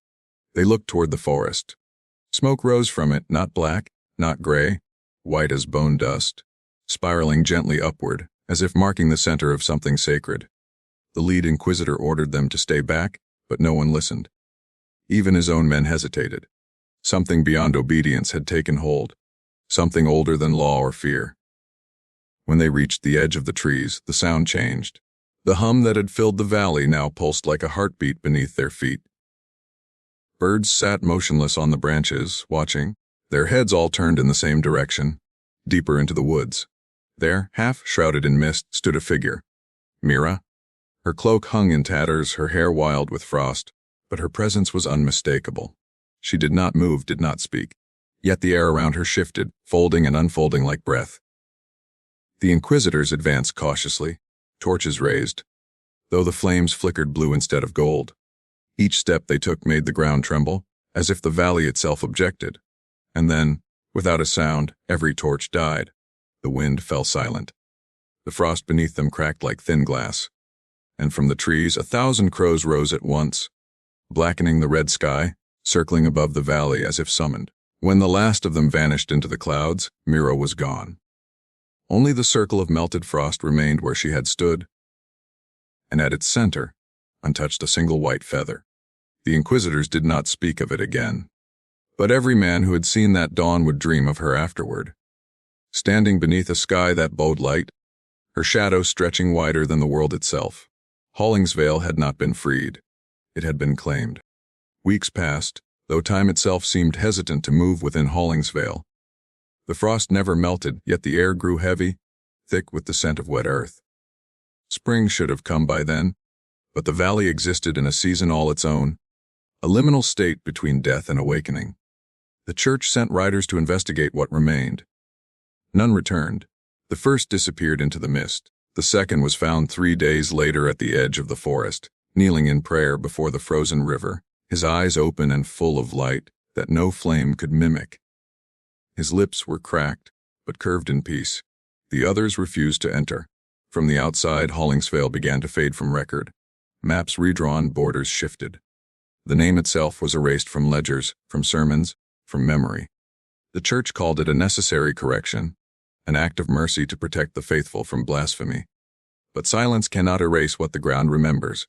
They looked toward the forest. Smoke rose from it, not black, not gray, white as bone dust, spiraling gently upward, as if marking the center of something sacred. The lead inquisitor ordered them to stay back, but no one listened. Even his own men hesitated. Something beyond obedience had taken hold, something older than law or fear. When they reached the edge of the trees, the sound changed. The hum that had filled the valley now pulsed like a heartbeat beneath their feet. Birds sat motionless on the branches, watching, their heads all turned in the same direction, deeper into the woods. There, half shrouded in mist, stood a figure. Mira. Her cloak hung in tatters, her hair wild with frost, but her presence was unmistakable. She did not move, did not speak. Yet the air around her shifted, folding and unfolding like breath. The inquisitors advanced cautiously, torches raised, though the flames flickered blue instead of gold. Each step they took made the ground tremble, as if the valley itself objected. And then, without a sound, every torch died. The wind fell silent. The frost beneath them cracked like thin glass. And from the trees 1,000 crows rose at once, blackening the red sky, circling above the valley as if summoned. When the last of them vanished into the clouds, Mira was gone. Only the circle of melted frost remained where she had stood, and at its center, untouched a single white feather. The inquisitors did not speak of it again, but every man who had seen that dawn would dream of her afterward. Standing beneath a sky that bowed light, her shadow stretching wider than the world itself. Hollingsvale had not been freed. It had been claimed. Weeks passed, though time itself seemed hesitant to move within Hollingsvale. The frost never melted, yet the air grew heavy, thick with the scent of wet earth. Spring should have come by then, but the valley existed in a season all its own, a liminal state between death and awakening. The church sent riders to investigate what remained. None returned. The first disappeared into the mist. The second was found 3 days later at the edge of the forest, kneeling in prayer before the frozen river, his eyes open and full of light that no flame could mimic. His lips were cracked, but curved in peace. The others refused to enter. From the outside, Hollingsvale began to fade from record. Maps redrawn, borders shifted. The name itself was erased from ledgers, from sermons, from memory. The church called it a necessary correction, an act of mercy to protect the faithful from blasphemy. But silence cannot erase what the ground remembers.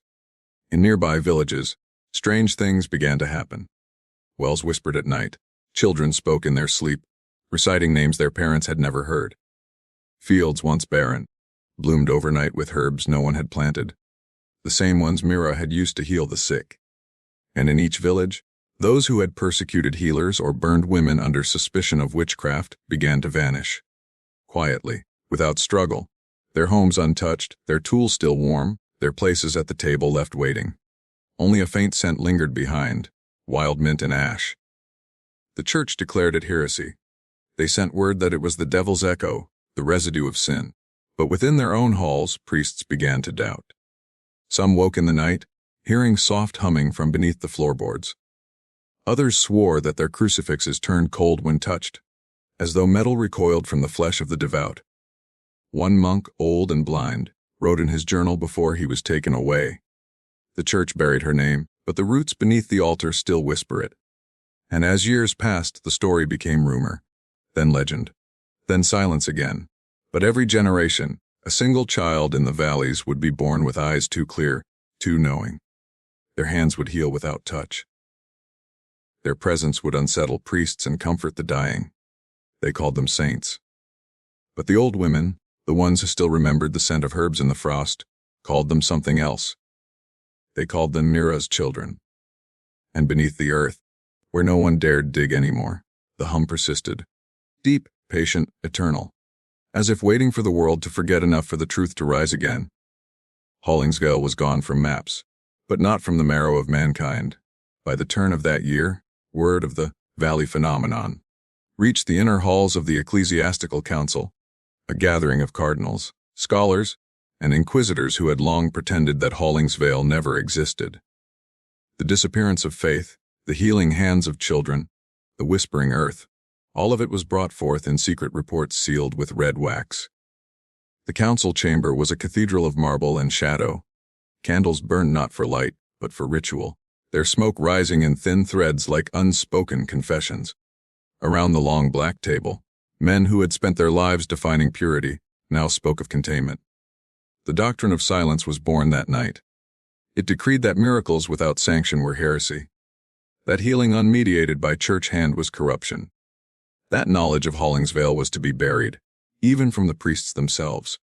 In nearby villages, strange things began to happen. Wells whispered at night. Children spoke in their sleep, reciting names their parents had never heard. Fields once barren bloomed overnight with herbs no one had planted, the same ones Mira had used to heal the sick. And in each village, those who had persecuted healers or burned women under suspicion of witchcraft began to vanish. Quietly, without struggle, their homes untouched, their tools still warm, their places at the table left waiting. Only a faint scent lingered behind, wild mint and ash. The church declared it heresy. They sent word that it was the devil's echo, the residue of sin. But within their own halls, priests began to doubt. Some woke in the night, hearing soft humming from beneath the floorboards. Others swore that their crucifixes turned cold when touched, as though metal recoiled from the flesh of the devout. One monk, old and blind, wrote in his journal before he was taken away. The church buried her name, but the roots beneath the altar still whisper it. And as years passed, the story became rumor, then legend, then silence again. But every generation, a single child in the valleys would be born with eyes too clear, too knowing. Their hands would heal without touch. Their presence would unsettle priests and comfort the dying. They called them saints. But the old women, the ones who still remembered the scent of herbs in the frost, called them something else. They called them Mira's children. And beneath the earth, where no one dared dig anymore, the hum persisted. Deep, patient, eternal. As if waiting for the world to forget enough for the truth to rise again. Hollingsvale was gone from maps, but not from the marrow of mankind. By the turn of that year, word of the valley phenomenon reached the inner halls of the ecclesiastical council, a gathering of cardinals, scholars, and inquisitors who had long pretended that Hollingsvale never existed. The disappearance of faith, the healing hands of children, the whispering earth, all of it was brought forth in secret reports sealed with red wax. The council chamber was a cathedral of marble and shadow. Candles burned not for light, but for ritual, their smoke rising in thin threads like unspoken confessions. Around the long black table, men who had spent their lives defining purity now spoke of containment. The doctrine of silence was born that night. It decreed that miracles without sanction were heresy, that healing unmediated by church hand was corruption. That knowledge of Hollingsvale was to be buried, even from the priests themselves.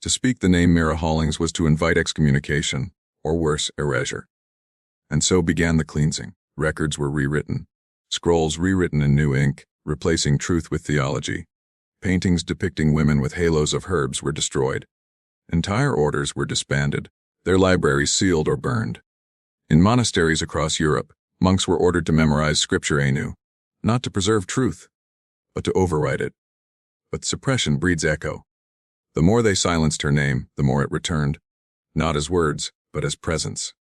To speak the name Mira Hollings was to invite excommunication, or worse, erasure. And so began the cleansing. Records were rewritten, scrolls rewritten in new ink, replacing truth with theology. Paintings depicting women with halos of herbs were destroyed. Entire orders were disbanded, their libraries sealed or burned. In monasteries across Europe, monks were ordered to memorize scripture anew, not to preserve truth, but to override it. But suppression breeds echo. The more they silenced her name, the more it returned, not as words, but as presence.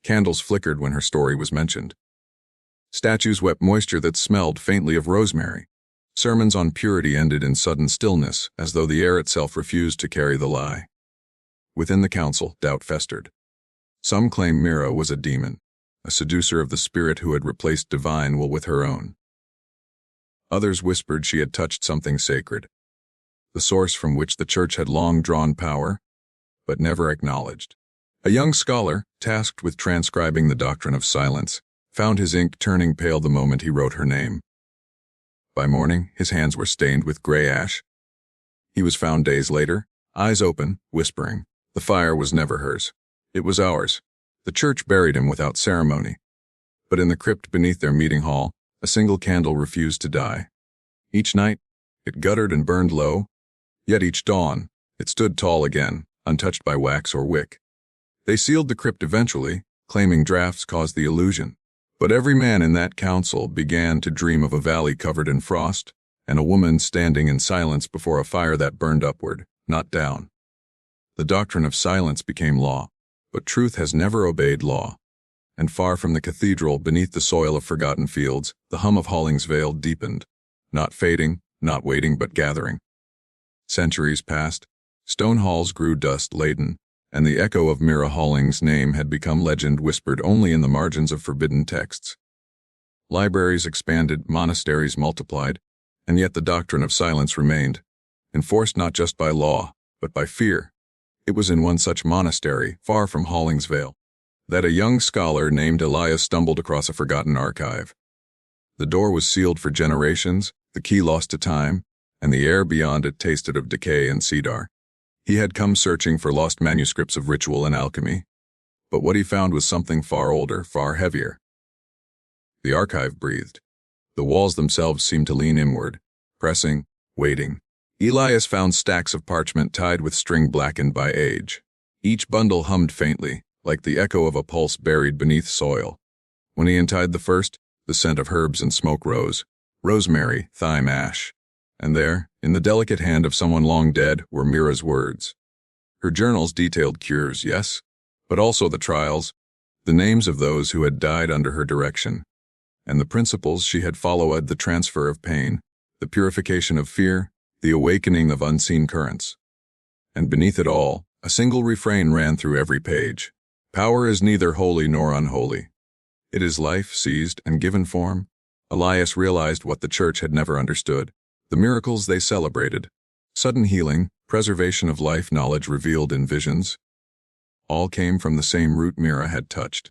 Candles flickered when her story was mentioned. Statues wept moisture that smelled faintly of rosemary. Sermons on purity ended in sudden stillness, as though the air itself refused to carry the lie. Within the council, doubt festered. Some claimed Mira was a demon, a seducer of the spirit who had replaced divine will with her own. Others whispered she had touched something sacred, the source from which the church had long drawn power, but never acknowledged. A young scholar, tasked with transcribing the doctrine of silence, found his ink turning pale the moment he wrote her name. By morning, his hands were stained with gray ash. He was found days later, eyes open, whispering. The fire was never hers. It was ours. The church buried him without ceremony. But in the crypt beneath their meeting hall, a single candle refused to die. Each night, it guttered and burned low, yet each dawn, it stood tall again, untouched by wax or wick. They sealed the crypt eventually, claiming drafts caused the illusion. But every man in that council began to dream of a valley covered in frost, and a woman standing in silence before a fire that burned upward, not down. The doctrine of silence became law, but truth has never obeyed law. And far from the cathedral, beneath the soil of forgotten fields, the hum of Hollingsvale deepened, not fading, not waiting, but gathering. Centuries passed, stone halls grew dust-laden, and the echo of Mira Hollings' name had become legend whispered only in the margins of forbidden texts. Libraries expanded, monasteries multiplied, and yet the doctrine of silence remained, enforced not just by law, but by fear. It was in one such monastery, far from Hollingsvale, that a young scholar named Elias stumbled across a forgotten archive. The door was sealed for generations, the key lost to time, and the air beyond it tasted of decay and cedar. He had come searching for lost manuscripts of ritual and alchemy, but what he found was something far older, far heavier. The archive breathed. The walls themselves seemed to lean inward, pressing, waiting. Elias found stacks of parchment tied with string blackened by age. Each bundle hummed faintly, like the echo of a pulse buried beneath soil. When he untied the first, the scent of herbs and smoke rose, rosemary, thyme, ash. And there, in the delicate hand of someone long dead, were Mira's words. Her journals detailed cures, yes, but also the trials, the names of those who had died under her direction, and the principles she had followed: the transfer of pain, the purification of fear, the awakening of unseen currents. And beneath it all, a single refrain ran through every page. Power is neither holy nor unholy. It is life seized and given form. Elias realized what the church had never understood. The miracles they celebrated, sudden healing, preservation of life, knowledge revealed in visions, all came from the same root Mira had touched.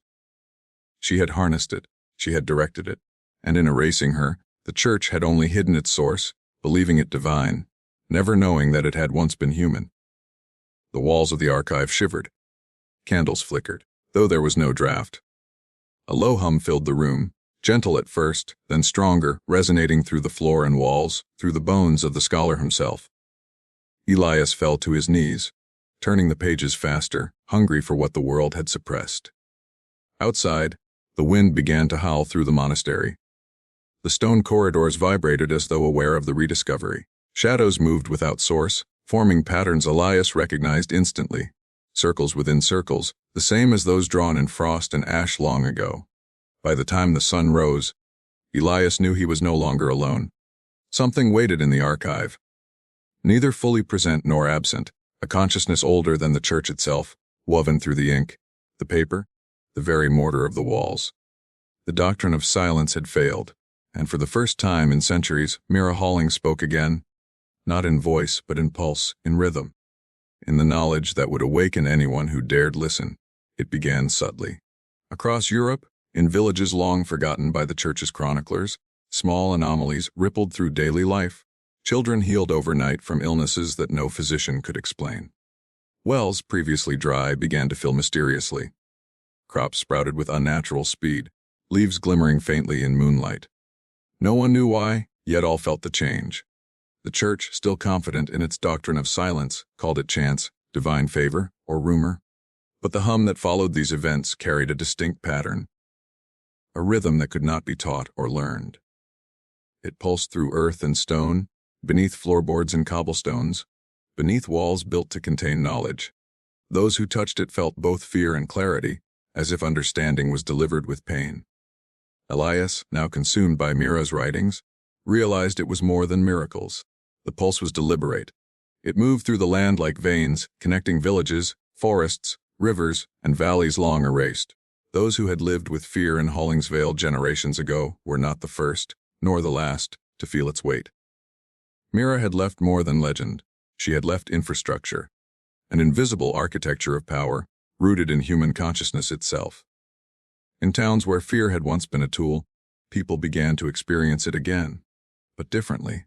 She had harnessed it, she had directed it, and in erasing her, the church had only hidden its source, believing it divine, never knowing that it had once been human. The walls of the archive shivered. Candles flickered, though there was no draft. A low hum filled the room, gentle at first, then stronger, resonating through the floor and walls, through the bones of the scholar himself. Elias fell to his knees, turning the pages faster, hungry for what the world had suppressed. Outside, the wind began to howl through the monastery. The stone corridors vibrated as though aware of the rediscovery. Shadows moved without source, forming patterns Elias recognized instantly. Circles within circles, the same as those drawn in frost and ash long ago. By the time the sun rose, Elias knew he was no longer alone. Something waited in the archive. Neither fully present nor absent, a consciousness older than the church itself, woven through the ink, the paper, the very mortar of the walls. The doctrine of silence had failed, and for the first time in centuries, Mira Hollings spoke again, not in voice but in pulse, in rhythm, in the knowledge that would awaken anyone who dared listen. It began subtly. Across Europe, in villages long forgotten by the church's chroniclers, small anomalies rippled through daily life. Children healed overnight from illnesses that no physician could explain. Wells, previously dry, began to fill mysteriously. Crops sprouted with unnatural speed, leaves glimmering faintly in moonlight. No one knew why, yet all felt the change. The church, still confident in its doctrine of silence, called it chance, divine favor, or rumor. But the hum that followed these events carried a distinct pattern, a rhythm that could not be taught or learned. It pulsed through earth and stone, beneath floorboards and cobblestones, beneath walls built to contain knowledge. Those who touched it felt both fear and clarity, as if understanding was delivered with pain. Elias, now consumed by Mira's writings, realized it was more than miracles. The pulse was deliberate. It moved through the land like veins, connecting villages, forests, rivers, and valleys long erased. Those who had lived with fear in Hollingsvale generations ago were not the first, nor the last, to feel its weight. Mira had left more than legend. She had left infrastructure, an invisible architecture of power, rooted in human consciousness itself. In towns where fear had once been a tool, people began to experience it again, but differently.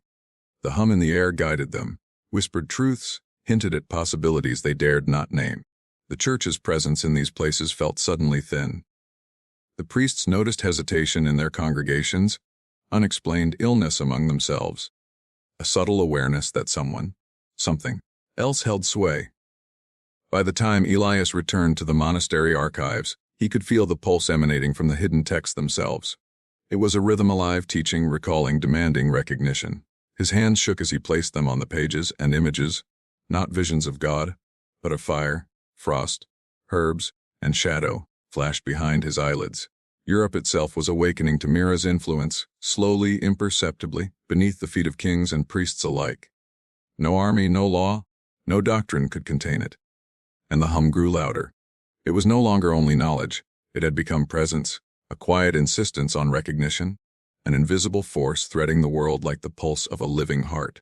The hum in the air guided them, whispered truths, hinted at possibilities they dared not name. The church's presence in these places felt suddenly thin. The priests noticed hesitation in their congregations, unexplained illness among themselves, a subtle awareness that something else held sway. By the time Elias returned to the monastery archives, he could feel the pulse emanating from the hidden texts themselves. It was a rhythm alive, teaching, recalling, demanding recognition. His hands shook as he placed them on the pages, and images, not visions of God, but of fire, frost, herbs, and shadow, flashed behind his eyelids. Europe itself was awakening to Mira's influence, slowly, imperceptibly, beneath the feet of kings and priests alike. No army, no law, no doctrine could contain it. And the hum grew louder. It was no longer only knowledge. It had become presence, a quiet insistence on recognition, an invisible force threading the world like the pulse of a living heart.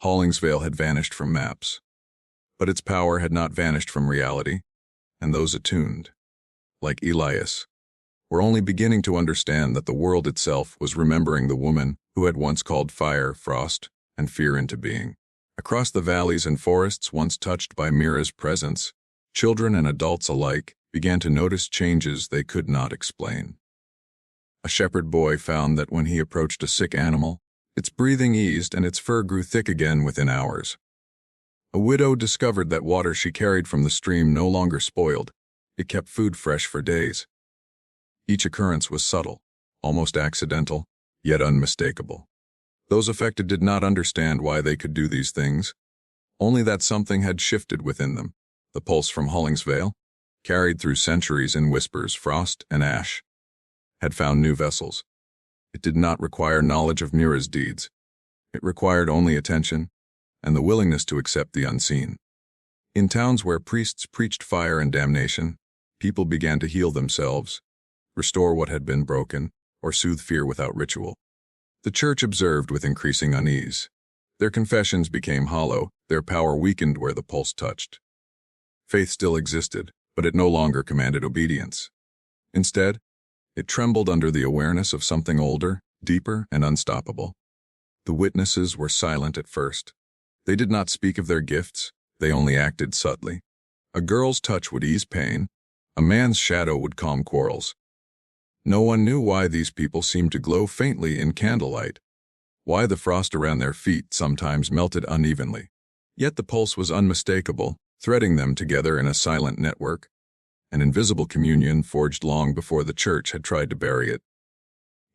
Hollingsvale had vanished from maps. But its power had not vanished from reality, and those attuned, like Elias, were only beginning to understand that the world itself was remembering the woman who had once called fire, frost, and fear into being. Across the valleys and forests once touched by Mira's presence, children and adults alike began to notice changes they could not explain. A shepherd boy found that when he approached a sick animal, its breathing eased and its fur grew thick again within hours. A widow discovered that water she carried from the stream no longer spoiled. It kept food fresh for days. Each occurrence was subtle, almost accidental, yet unmistakable. Those affected did not understand why they could do these things, only that something had shifted within them. The pulse from Hollingsvale, carried through centuries in whispers, frost, and ash, had found new vessels. It did not require knowledge of Mira's deeds. It required only attention and the willingness to accept the unseen. In towns where priests preached fire and damnation, people began to heal themselves, restore what had been broken, or soothe fear without ritual. The church observed with increasing unease. Their confessions became hollow, their power weakened where the pulse touched. Faith still existed, but it no longer commanded obedience. Instead, it trembled under the awareness of something older, deeper, and unstoppable. The witnesses were silent at first. They did not speak of their gifts, they only acted subtly. A girl's touch would ease pain, a man's shadow would calm quarrels. No one knew why these people seemed to glow faintly in candlelight, why the frost around their feet sometimes melted unevenly. Yet the pulse was unmistakable, threading them together in a silent network, an invisible communion forged long before the church had tried to bury it.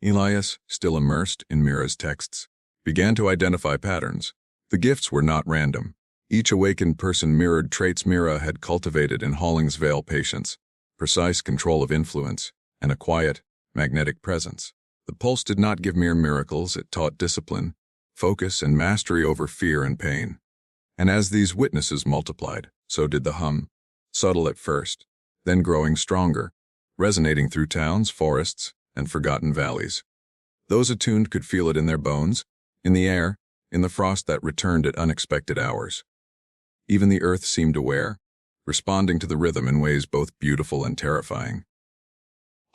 Elias, still immersed in Mira's texts, began to identify patterns. The gifts were not random. Each awakened person mirrored traits Mira had cultivated in Hollingsvale: patience, precise control of influence, and a quiet, magnetic presence. The pulse did not give mere miracles, it taught discipline, focus, and mastery over fear and pain. And as these witnesses multiplied, so did the hum, subtle at first, then growing stronger, resonating through towns, forests, and forgotten valleys. Those attuned could feel it in their bones, in the air, in the frost that returned at unexpected hours. Even the earth seemed aware, responding to the rhythm in ways both beautiful and terrifying.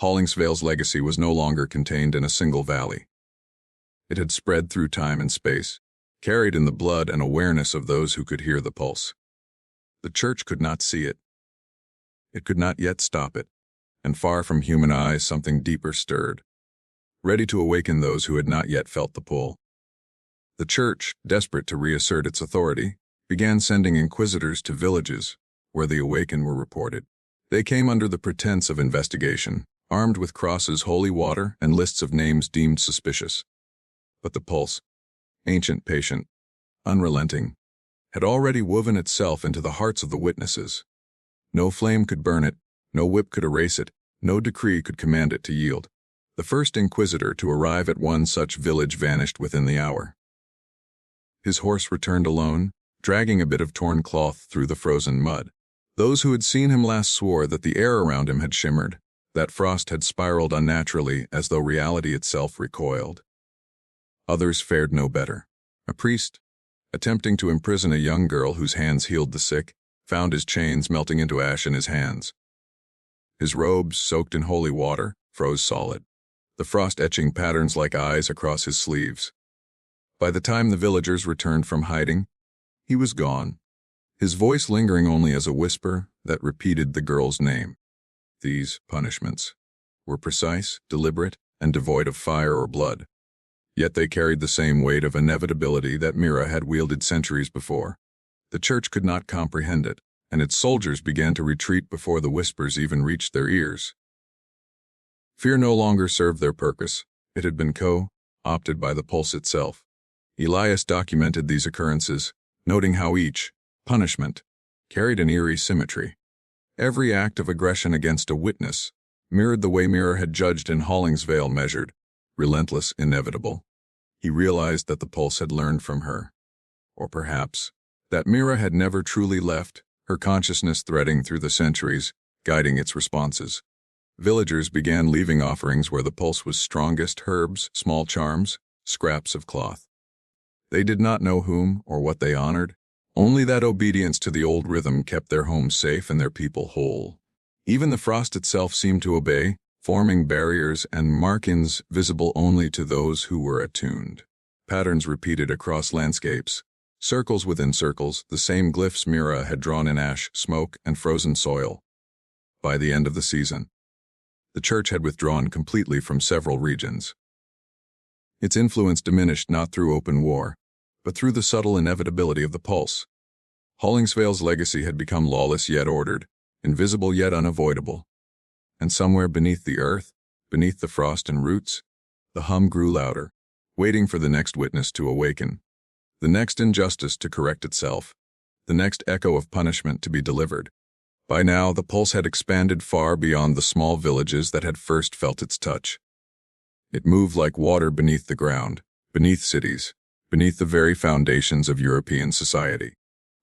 Hollingsvale's legacy was no longer contained in a single valley. It had spread through time and space, carried in the blood and awareness of those who could hear the pulse. The church could not see it. It could not yet stop it, and far from human eyes something deeper stirred, ready to awaken those who had not yet felt the pull. The church, desperate to reassert its authority, began sending inquisitors to villages where the awakened were reported. They came under the pretense of investigation, armed with crosses, holy water, and lists of names deemed suspicious. But the pulse, ancient, patient, unrelenting, had already woven itself into the hearts of the witnesses. No flame could burn it, no whip could erase it, no decree could command it to yield. The first inquisitor to arrive at one such village vanished within the hour. His horse returned alone, dragging a bit of torn cloth through the frozen mud. Those who had seen him last swore that the air around him had shimmered, that frost had spiraled unnaturally as though reality itself recoiled. Others fared no better. A priest, attempting to imprison a young girl whose hands healed the sick, found his chains melting into ash in his hands. His robes, soaked in holy water, froze solid, the frost etching patterns like eyes across his sleeves. By the time the villagers returned from hiding, he was gone, his voice lingering only as a whisper that repeated the girl's name. These punishments were precise, deliberate, and devoid of fire or blood. Yet they carried the same weight of inevitability that Mira had wielded centuries before. The church could not comprehend it, and its soldiers began to retreat before the whispers even reached their ears. Fear no longer served their purpose. It had been co-opted by the pulse itself. Elias documented these occurrences, noting how each punishment carried an eerie symmetry. Every act of aggression against a witness mirrored the way Mira had judged in Hollingsvale measured, relentless, inevitable. He realized that the pulse had learned from her. Or perhaps that Mira had never truly left, her consciousness threading through the centuries, guiding its responses. Villagers began leaving offerings where the pulse was strongest: herbs, small charms, scraps of cloth. They did not know whom or what they honored, only that obedience to the old rhythm kept their homes safe and their people whole. Even the frost itself seemed to obey, forming barriers and markings visible only to those who were attuned. Patterns repeated across landscapes, circles within circles, the same glyphs Mira had drawn in ash, smoke, and frozen soil. By the end of the season, the church had withdrawn completely from several regions. Its influence diminished not through open war, but through the subtle inevitability of the pulse. Hollingsvale's legacy had become lawless yet ordered, invisible yet unavoidable. And somewhere beneath the earth, beneath the frost and roots, the hum grew louder, waiting for the next witness to awaken, the next injustice to correct itself, the next echo of punishment to be delivered. By now, the pulse had expanded far beyond the small villages that had first felt its touch. It moved like water beneath the ground, beneath cities, beneath the very foundations of European society.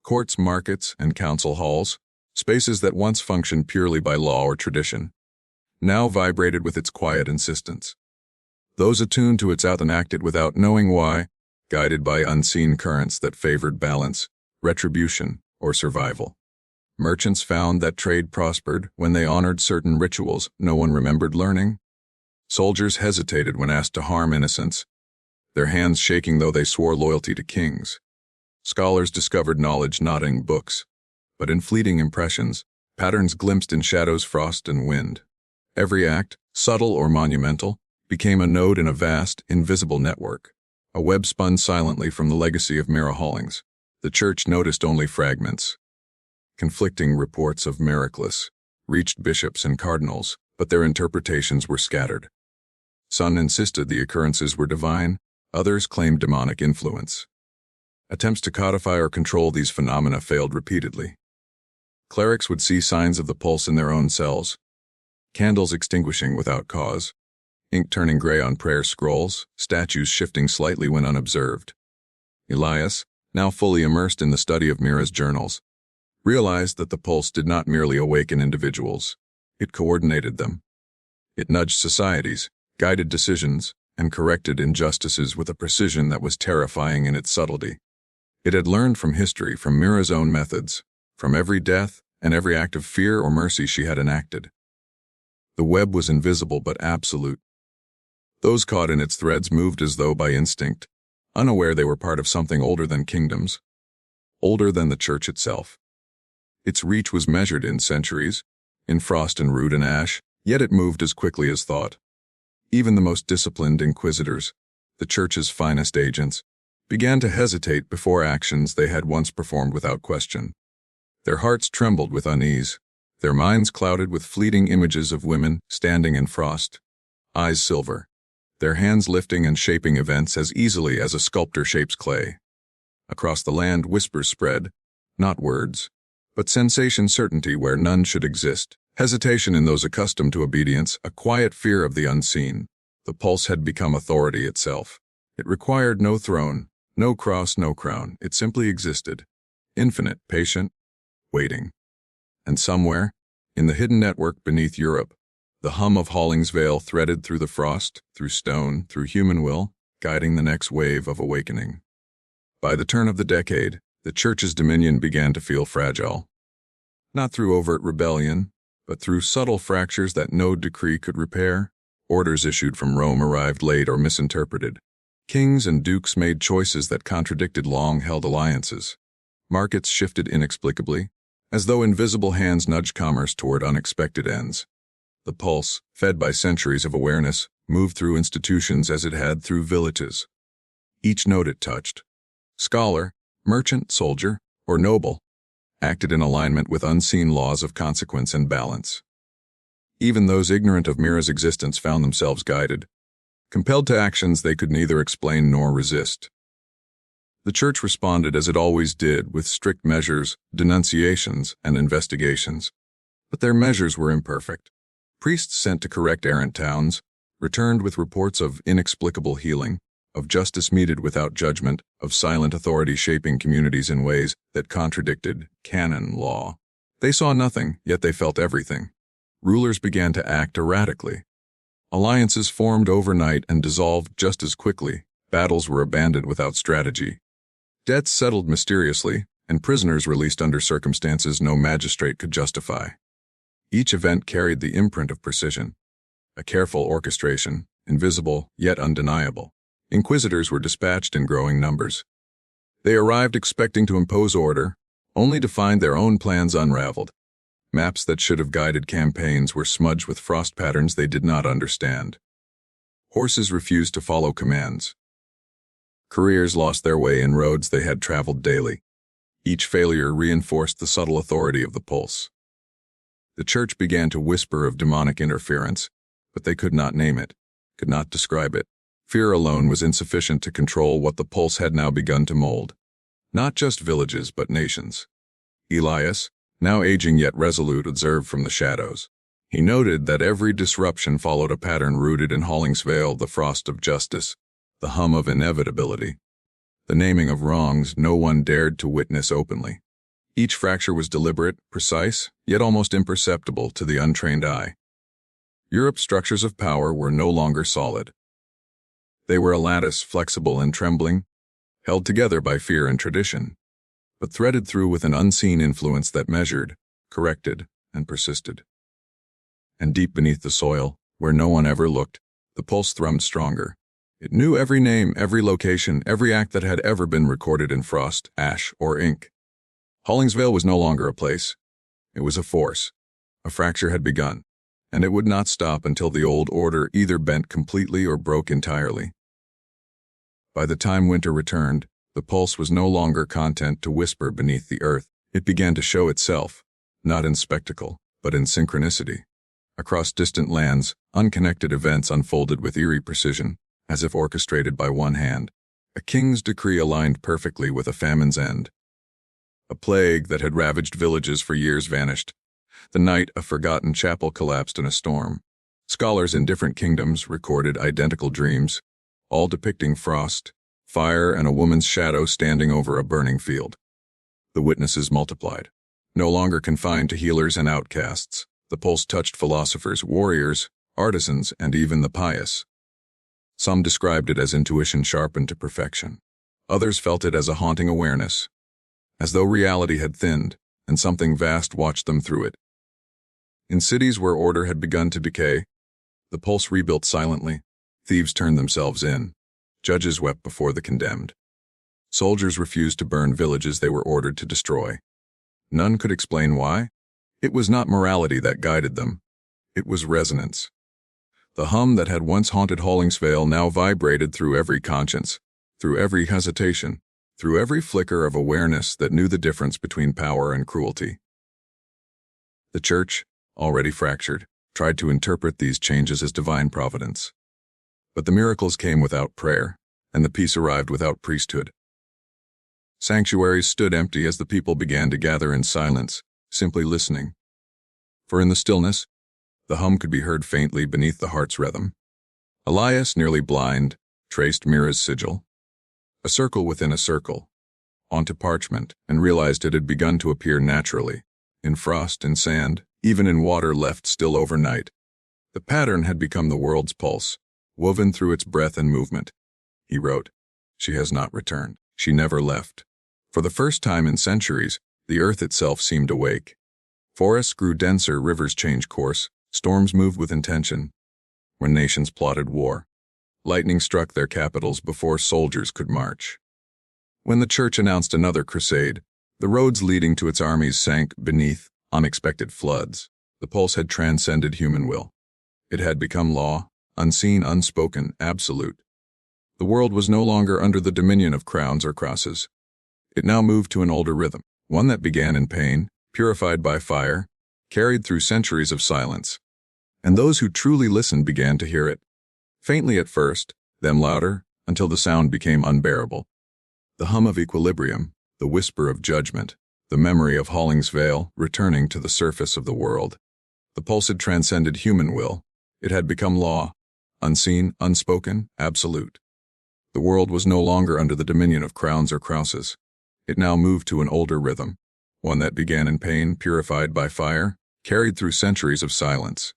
Courts, markets, and council halls, spaces that once functioned purely by law or tradition, now vibrated with its quiet insistence. Those attuned to its out and acted without knowing why, guided by unseen currents that favored balance, retribution, or survival. Merchants found that trade prospered when they honored certain rituals no one remembered learning. Soldiers hesitated when asked to harm innocents, their hands shaking though they swore loyalty to kings. Scholars discovered knowledge not in books, but in fleeting impressions, patterns glimpsed in shadows, frost, and wind. Every act, subtle or monumental, became a node in a vast, invisible network, a web spun silently from the legacy of Mira Hollings. The church noticed only fragments. Conflicting reports of miracles reached bishops and cardinals, but their interpretations were scattered. Some insisted the occurrences were divine, others claimed demonic influence. Attempts to codify or control these phenomena failed repeatedly. Clerics would see signs of the pulse in their own cells, candles extinguishing without cause, ink turning gray on prayer scrolls, statues shifting slightly when unobserved. Elias, now fully immersed in the study of Mira's journals, realized that the pulse did not merely awaken individuals, it coordinated them. It nudged societies, guided decisions, and corrected injustices with a precision that was terrifying in its subtlety. It had learned from history, from Mira's own methods, from every death and every act of fear or mercy she had enacted. The web was invisible but absolute. Those caught in its threads moved as though by instinct, unaware they were part of something older than kingdoms, older than the church itself. Its reach was measured in centuries, in frost and root and ash, yet it moved as quickly as thought. Even the most disciplined inquisitors, the church's finest agents, began to hesitate before actions they had once performed without question. Their hearts trembled with unease, their minds clouded with fleeting images of women standing in frost, eyes silver, their hands lifting and shaping events as easily as a sculptor shapes clay. Across the land, whispers spread, not words, but sensation certainty where none should exist, hesitation in those accustomed to obedience, a quiet fear of the unseen. The pulse had become authority itself. It required no throne, no cross, no crown. It simply existed, infinite, patient, waiting. And somewhere, in the hidden network beneath Europe, the hum of Hollingsvale threaded through the frost, through stone, through human will, guiding the next wave of awakening. By the turn of the decade, the Church's dominion began to feel fragile. Not through overt rebellion, but through subtle fractures that no decree could repair. Orders issued from Rome arrived late or misinterpreted. Kings and dukes made choices that contradicted long-held alliances. Markets shifted inexplicably, as though invisible hands nudged commerce toward unexpected ends. The pulse, fed by centuries of awareness, moved through institutions as it had through villages. Each note it touched, scholar, merchant, soldier, or noble, acted in alignment with unseen laws of consequence and balance. Even those ignorant of Mira's existence found themselves guided, compelled to actions they could neither explain nor resist. The Church responded as it always did, with strict measures, denunciations, and investigations. But their measures were imperfect. Priests sent to correct errant towns returned with reports of inexplicable healing, of justice meted without judgment, of silent authority shaping communities in ways that contradicted canon law. They saw nothing, yet they felt everything. Rulers began to act erratically. Alliances formed overnight and dissolved just as quickly. Battles were abandoned without strategy. Debts settled mysteriously, and prisoners released under circumstances no magistrate could justify. Each event carried the imprint of precision, a careful orchestration, invisible yet undeniable. Inquisitors were dispatched in growing numbers. They arrived expecting to impose order, only to find their own plans unraveled. Maps that should have guided campaigns were smudged with frost patterns they did not understand. Horses refused to follow commands. Couriers lost their way in roads they had traveled daily. Each failure reinforced the subtle authority of the pulse. The Church began to whisper of demonic interference, but they could not name it, could not describe it. Fear alone was insufficient to control what the pulse had now begun to mold. Not just villages, but nations. Elias, now aging yet resolute, observed from the shadows. He noted that every disruption followed a pattern rooted in Hollingsvale, the frost of justice, the hum of inevitability, the naming of wrongs no one dared to witness openly. Each fracture was deliberate, precise, yet almost imperceptible to the untrained eye. Europe's structures of power were no longer solid. They were a lattice, flexible and trembling, held together by fear and tradition, but threaded through with an unseen influence that measured, corrected, and persisted. And deep beneath the soil, where no one ever looked, the pulse thrummed stronger. It knew every name, every location, every act that had ever been recorded in frost, ash, or ink. Hollingsvale was no longer a place. It was a force. A fracture had begun, and it would not stop until the old order either bent completely or broke entirely. By the time winter returned, the pulse was no longer content to whisper beneath the earth. It began to show itself, not in spectacle, but in synchronicity. Across distant lands, unconnected events unfolded with eerie precision, as if orchestrated by one hand. A king's decree aligned perfectly with a famine's end. A plague that had ravaged villages for years vanished. The night a forgotten chapel collapsed in a storm. Scholars in different kingdoms recorded identical dreams, all depicting frost, fire, and a woman's shadow standing over a burning field. The witnesses multiplied. No longer confined to healers and outcasts, the pulse touched philosophers, warriors, artisans, and even the pious. Some described it as intuition sharpened to perfection. Others felt it as a haunting awareness, as though reality had thinned and something vast watched them through it. In cities where order had begun to decay, the pulse rebuilt silently. Thieves turned themselves in. Judges wept before the condemned. Soldiers refused to burn villages they were ordered to destroy. None could explain why. It was not morality that guided them. It was resonance. The hum that had once haunted Hollingsvale now vibrated through every conscience, through every hesitation, through every flicker of awareness that knew the difference between power and cruelty. The Church, already fractured, tried to interpret these changes as divine providence. But the miracles came without prayer, and the peace arrived without priesthood. Sanctuaries stood empty as the people began to gather in silence, simply listening. For in the stillness, the hum could be heard faintly beneath the heart's rhythm. Elias, nearly blind, traced Mira's sigil, a circle within a circle, onto parchment, and realized it had begun to appear naturally, in frost and sand, even in water left still overnight. The pattern had become the world's pulse, woven through its breath and movement. He wrote, "She has not returned. She never left." For the first time in centuries, the earth itself seemed awake. Forests grew denser, rivers changed course, storms moved with intention. When nations plotted war, lightning struck their capitals before soldiers could march. When the church announced another crusade, the roads leading to its armies sank beneath unexpected floods. The pulse had transcended human will. It had become law, unseen, unspoken, absolute. The world was no longer under the dominion of crowns or crosses. It now moved to an older rhythm, one that began in pain, purified by fire, carried through centuries of silence. And those who truly listened began to hear it. Faintly at first, then louder, until the sound became unbearable. The hum of equilibrium, the whisper of judgment, the memory of Hollingsvale returning to the surface of the world. The pulse had transcended human will. It had become law, unseen, unspoken, absolute. The world was no longer under the dominion of crowns or crosses. It now moved to an older rhythm, one that began in pain, purified by fire, carried through centuries of silence.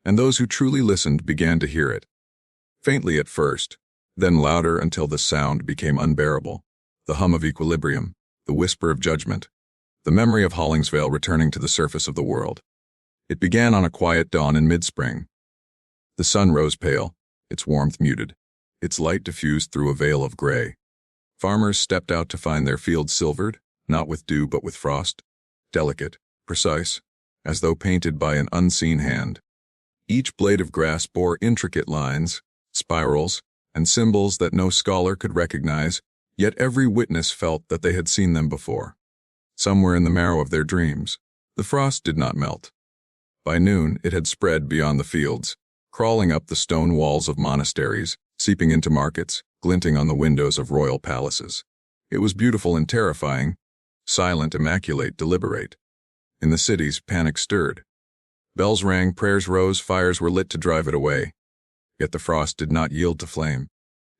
And those who truly listened began to hear it. Faintly at first, then louder until the sound became unbearable. The hum of equilibrium, the whisper of judgment, the memory of Hollingsvale returning to the surface of the world. It began on a quiet dawn in mid-spring. The sun rose pale, its warmth muted, its light diffused through a veil of gray. Farmers stepped out to find their fields silvered, not with dew but with frost, delicate, precise, as though painted by an unseen hand. Each blade of grass bore intricate lines, spirals, and symbols that no scholar could recognize, yet every witness felt that they had seen them before. Somewhere in the marrow of their dreams, the frost did not melt. By noon, it had spread beyond the fields, crawling up the stone walls of monasteries, seeping into markets, glinting on the windows of royal palaces. It was beautiful and terrifying, silent, immaculate, deliberate. In the cities, panic stirred. Bells rang, prayers rose, fires were lit to drive it away. Yet the frost did not yield to flame.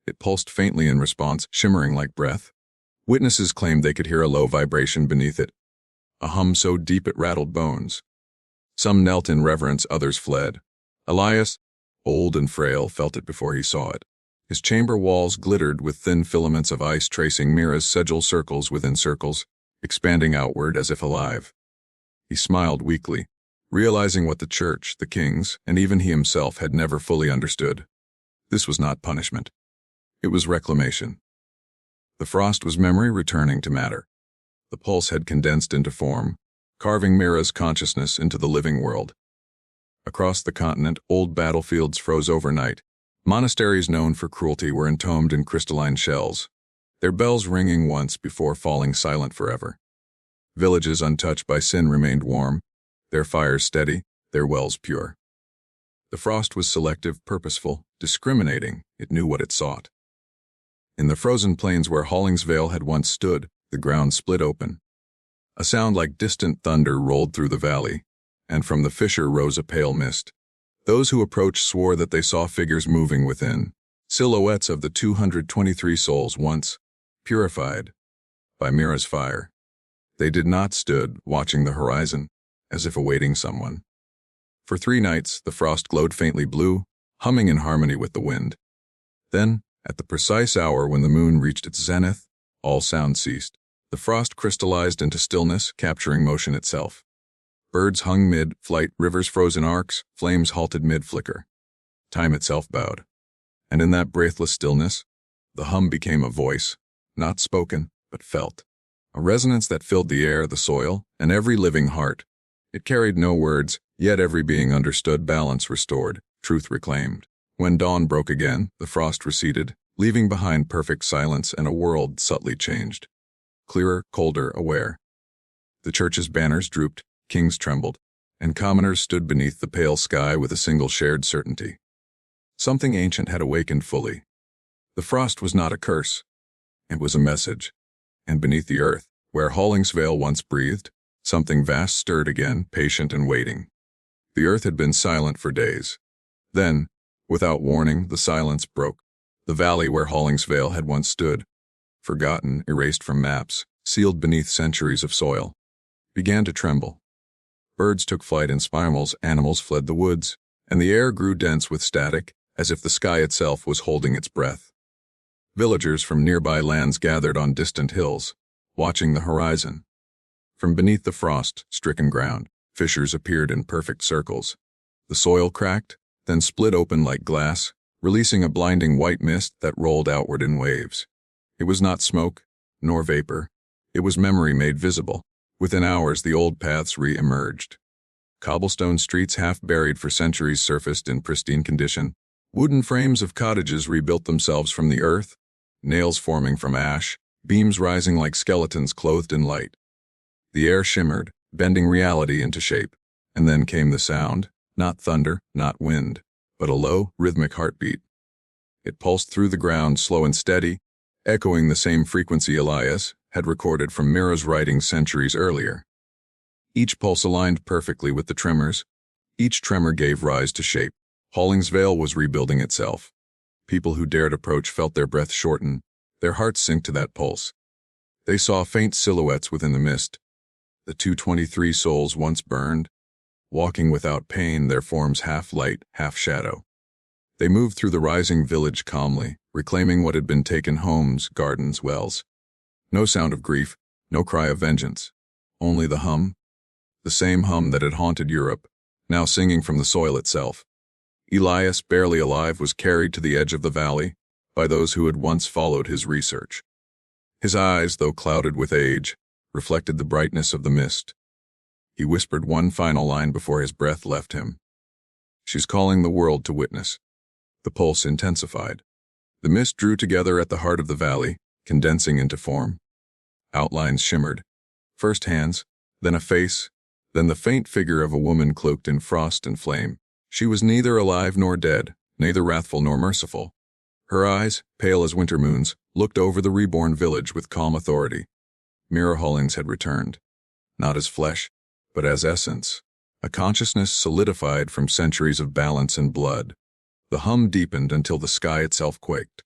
It pulsed faintly in response, shimmering like breath. Witnesses claimed they could hear a low vibration beneath it, a hum so deep it rattled bones. Some knelt in reverence, others fled. Elias, old and frail, felt it before he saw it. His chamber walls glittered with thin filaments of ice tracing Mira's sigil, circles within circles, expanding outward as if alive. He smiled weakly, realizing what the church, the kings, and even he himself had never fully understood. This was not punishment. It was reclamation. The frost was memory returning to matter. The pulse had condensed into form, carving Mira's consciousness into the living world. Across the continent, old battlefields froze overnight. Monasteries known for cruelty were entombed in crystalline shells, their bells ringing once before falling silent forever. Villages untouched by sin remained warm, their fires steady, their wells pure. The frost was selective, purposeful, discriminating. It knew what it sought. In the frozen plains where Hollingsvale had once stood, the ground split open. A sound like distant thunder rolled through the valley, and from the fissure rose a pale mist. Those who approached swore that they saw figures moving within, silhouettes of the 223 souls once purified by Mira's fire. They did not stood, watching the horizon, as if awaiting someone. For 3 nights, the frost glowed faintly blue, humming in harmony with the wind. Then, at the precise hour when the moon reached its zenith, all sound ceased. The frost crystallized into stillness, capturing motion itself. Birds hung mid-flight, rivers froze in arcs, flames halted mid-flicker. Time itself bowed. And in that breathless stillness, the hum became a voice, not spoken, but felt. A resonance that filled the air, the soil, and every living heart. It carried no words, yet every being understood, balance restored, truth reclaimed. When dawn broke again, the frost receded, leaving behind perfect silence and a world subtly changed. Clearer, colder, aware. The church's banners drooped, kings trembled, and commoners stood beneath the pale sky with a single shared certainty. Something ancient had awakened fully. The frost was not a curse. It was a message. And beneath the earth, where Hollingsvale once breathed, something vast stirred again, patient and waiting. The earth had been silent for days. Then, without warning, the silence broke. The valley where Hollingsvale had once stood, forgotten, erased from maps, sealed beneath centuries of soil, began to tremble. Birds took flight in spirals, animals fled the woods, and the air grew dense with static, as if the sky itself was holding its breath. Villagers from nearby lands gathered on distant hills, watching the horizon. From beneath the frost-stricken ground, fissures appeared in perfect circles. The soil cracked, then split open like glass, releasing a blinding white mist that rolled outward in waves. It was not smoke, nor vapor. It was memory made visible. Within hours, the old paths re-emerged. Cobblestone streets half buried for centuries surfaced in pristine condition. Wooden frames of cottages rebuilt themselves from the earth, nails forming from ash, beams rising like skeletons clothed in light. The air shimmered, bending reality into shape. And then came the sound, not thunder, not wind, but a low, rhythmic heartbeat. It pulsed through the ground, slow and steady, echoing the same frequency Elias had recorded from Mira's writings centuries earlier. Each pulse aligned perfectly with the tremors. Each tremor gave rise to shape. Hollingsvale was rebuilding itself. People who dared approach felt their breath shorten, their hearts sink to that pulse. They saw faint silhouettes within the mist. The 223 souls once burned, walking without pain, their forms half light, half shadow. They moved through the rising village calmly, reclaiming what had been taken: homes, gardens, wells. No sound of grief, no cry of vengeance. Only the hum. The same hum that had haunted Europe, now singing from the soil itself. Elias, barely alive, was carried to the edge of the valley by those who had once followed his research. His eyes, though clouded with age, reflected the brightness of the mist. He whispered one final line before his breath left him. "She's calling the world to witness." The pulse intensified. The mist drew together at the heart of the valley, condensing into form. Outlines shimmered. First hands, then a face, then the faint figure of a woman cloaked in frost and flame. She was neither alive nor dead, neither wrathful nor merciful. Her eyes, pale as winter moons, looked over the reborn village with calm authority. Mira Hollings had returned, not as flesh, but as essence, a consciousness solidified from centuries of balance and blood. The hum deepened until the sky itself quaked.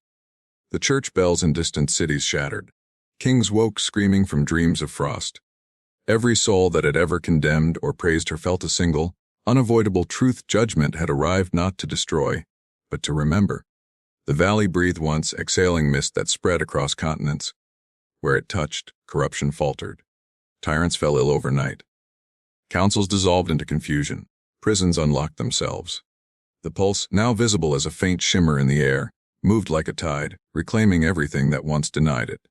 The church bells in distant cities shattered. Kings woke screaming from dreams of frost. Every soul that had ever condemned or praised her felt a single, unavoidable truth: judgment had arrived not to destroy, but to remember. The valley breathed once, exhaling mist that spread across continents. Where it touched, corruption faltered. Tyrants fell ill overnight. Councils dissolved into confusion. Prisons unlocked themselves. The pulse, now visible as a faint shimmer in the air, moved like a tide, reclaiming everything that once denied it.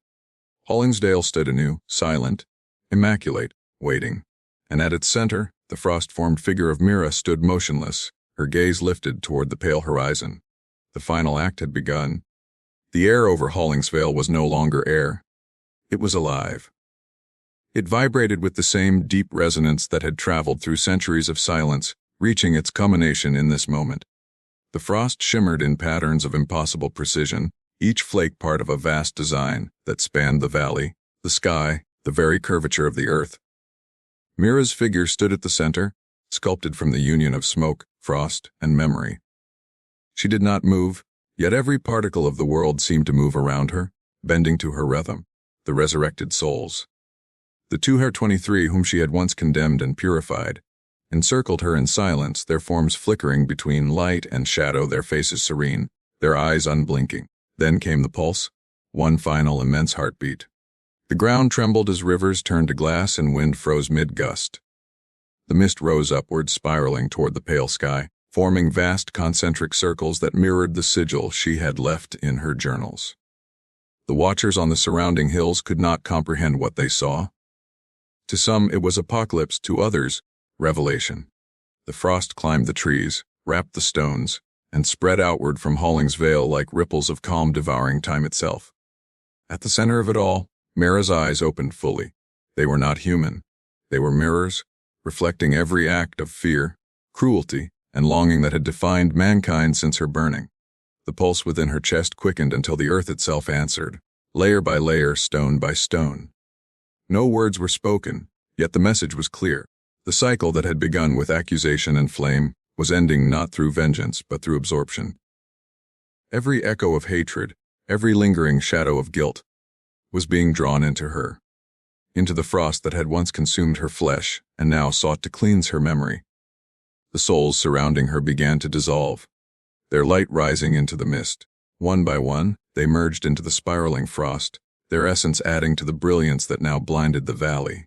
Hollingsvale stood anew, silent, immaculate, waiting. And at its center, the frost-formed figure of Mira stood motionless, her gaze lifted toward the pale horizon. The final act had begun. The air over Hollingsvale was no longer air. It was alive. It vibrated with the same deep resonance that had traveled through centuries of silence, reaching its culmination in this moment. The frost shimmered in patterns of impossible precision, each flake part of a vast design that spanned the valley, the sky, the very curvature of the earth. Mira's figure stood at the center, sculpted from the union of smoke, frost, and memory. She did not move, yet every particle of the world seemed to move around her, bending to her rhythm. The resurrected souls. The 223 whom she had once condemned and purified, encircled her in silence, their forms flickering between light and shadow, their faces serene, their eyes unblinking. Then came the pulse, one final immense heartbeat. The ground trembled as rivers turned to glass and wind froze mid-gust. The mist rose upward, spiraling toward the pale sky, forming vast concentric circles that mirrored the sigil she had left in her journals. The watchers on the surrounding hills could not comprehend what they saw. To some it was apocalypse, to others, revelation. The frost climbed the trees, wrapped the stones, and spread outward from Hollingsvale like ripples of calm devouring time itself. At the center of it all, Mira's eyes opened fully. They were not human. They were mirrors, reflecting every act of fear, cruelty, and longing that had defined mankind since her burning. The pulse within her chest quickened until the earth itself answered, layer by layer, stone by stone. No words were spoken, yet the message was clear. The cycle that had begun with accusation and flame was ending not through vengeance but through absorption. Every echo of hatred, every lingering shadow of guilt, was being drawn into her, into the frost that had once consumed her flesh and now sought to cleanse her memory. The souls surrounding her began to dissolve, their light rising into the mist. One by one, they merged into the spiraling frost, their essence adding to the brilliance that now blinded the valley.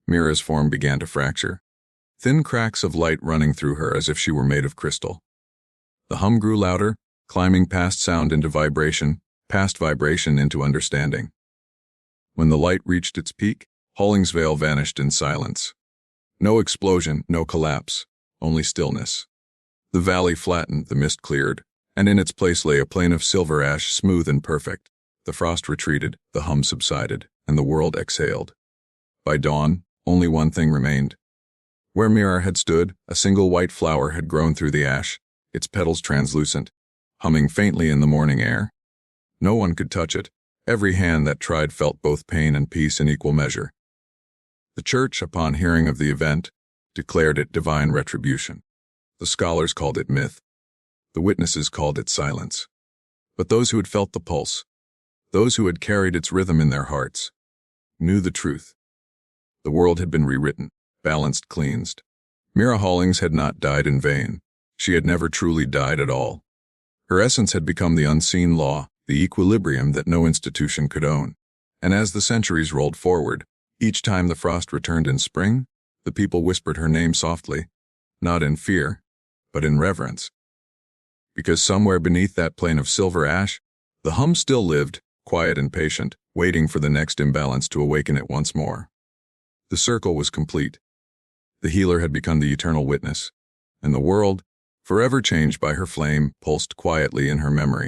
Mira's form began to fracture, thin cracks of light running through her as if she were made of crystal. The hum grew louder, climbing past sound into vibration, past vibration into understanding. When the light reached its peak, Hollingsvale vanished in silence. No explosion, no collapse, only stillness. The valley flattened, the mist cleared, and in its place lay a plain of silver ash, smooth and perfect. The frost retreated, the hum subsided, and the world exhaled. By dawn, only one thing remained. Where Mira had stood, a single white flower had grown through the ash, its petals translucent, humming faintly in the morning air. No one could touch it. Every hand that tried felt both pain and peace in equal measure. The church, upon hearing of the event, declared it divine retribution. The scholars called it myth. The witnesses called it silence. But those who had felt the pulse, those who had carried its rhythm in their hearts, knew the truth. The world had been rewritten, balanced, cleansed. Mira Hollings had not died in vain. She had never truly died at all. Her essence had become the unseen law, the equilibrium that no institution could own. And as the centuries rolled forward, each time the frost returned in spring, the people whispered her name softly, not in fear, but in reverence. Because somewhere beneath that plain of silver ash, the hum still lived, quiet and patient, waiting for the next imbalance to awaken it once more. The circle was complete. The healer had become the eternal witness, and the world, forever changed by her flame, pulsed quietly in her memory.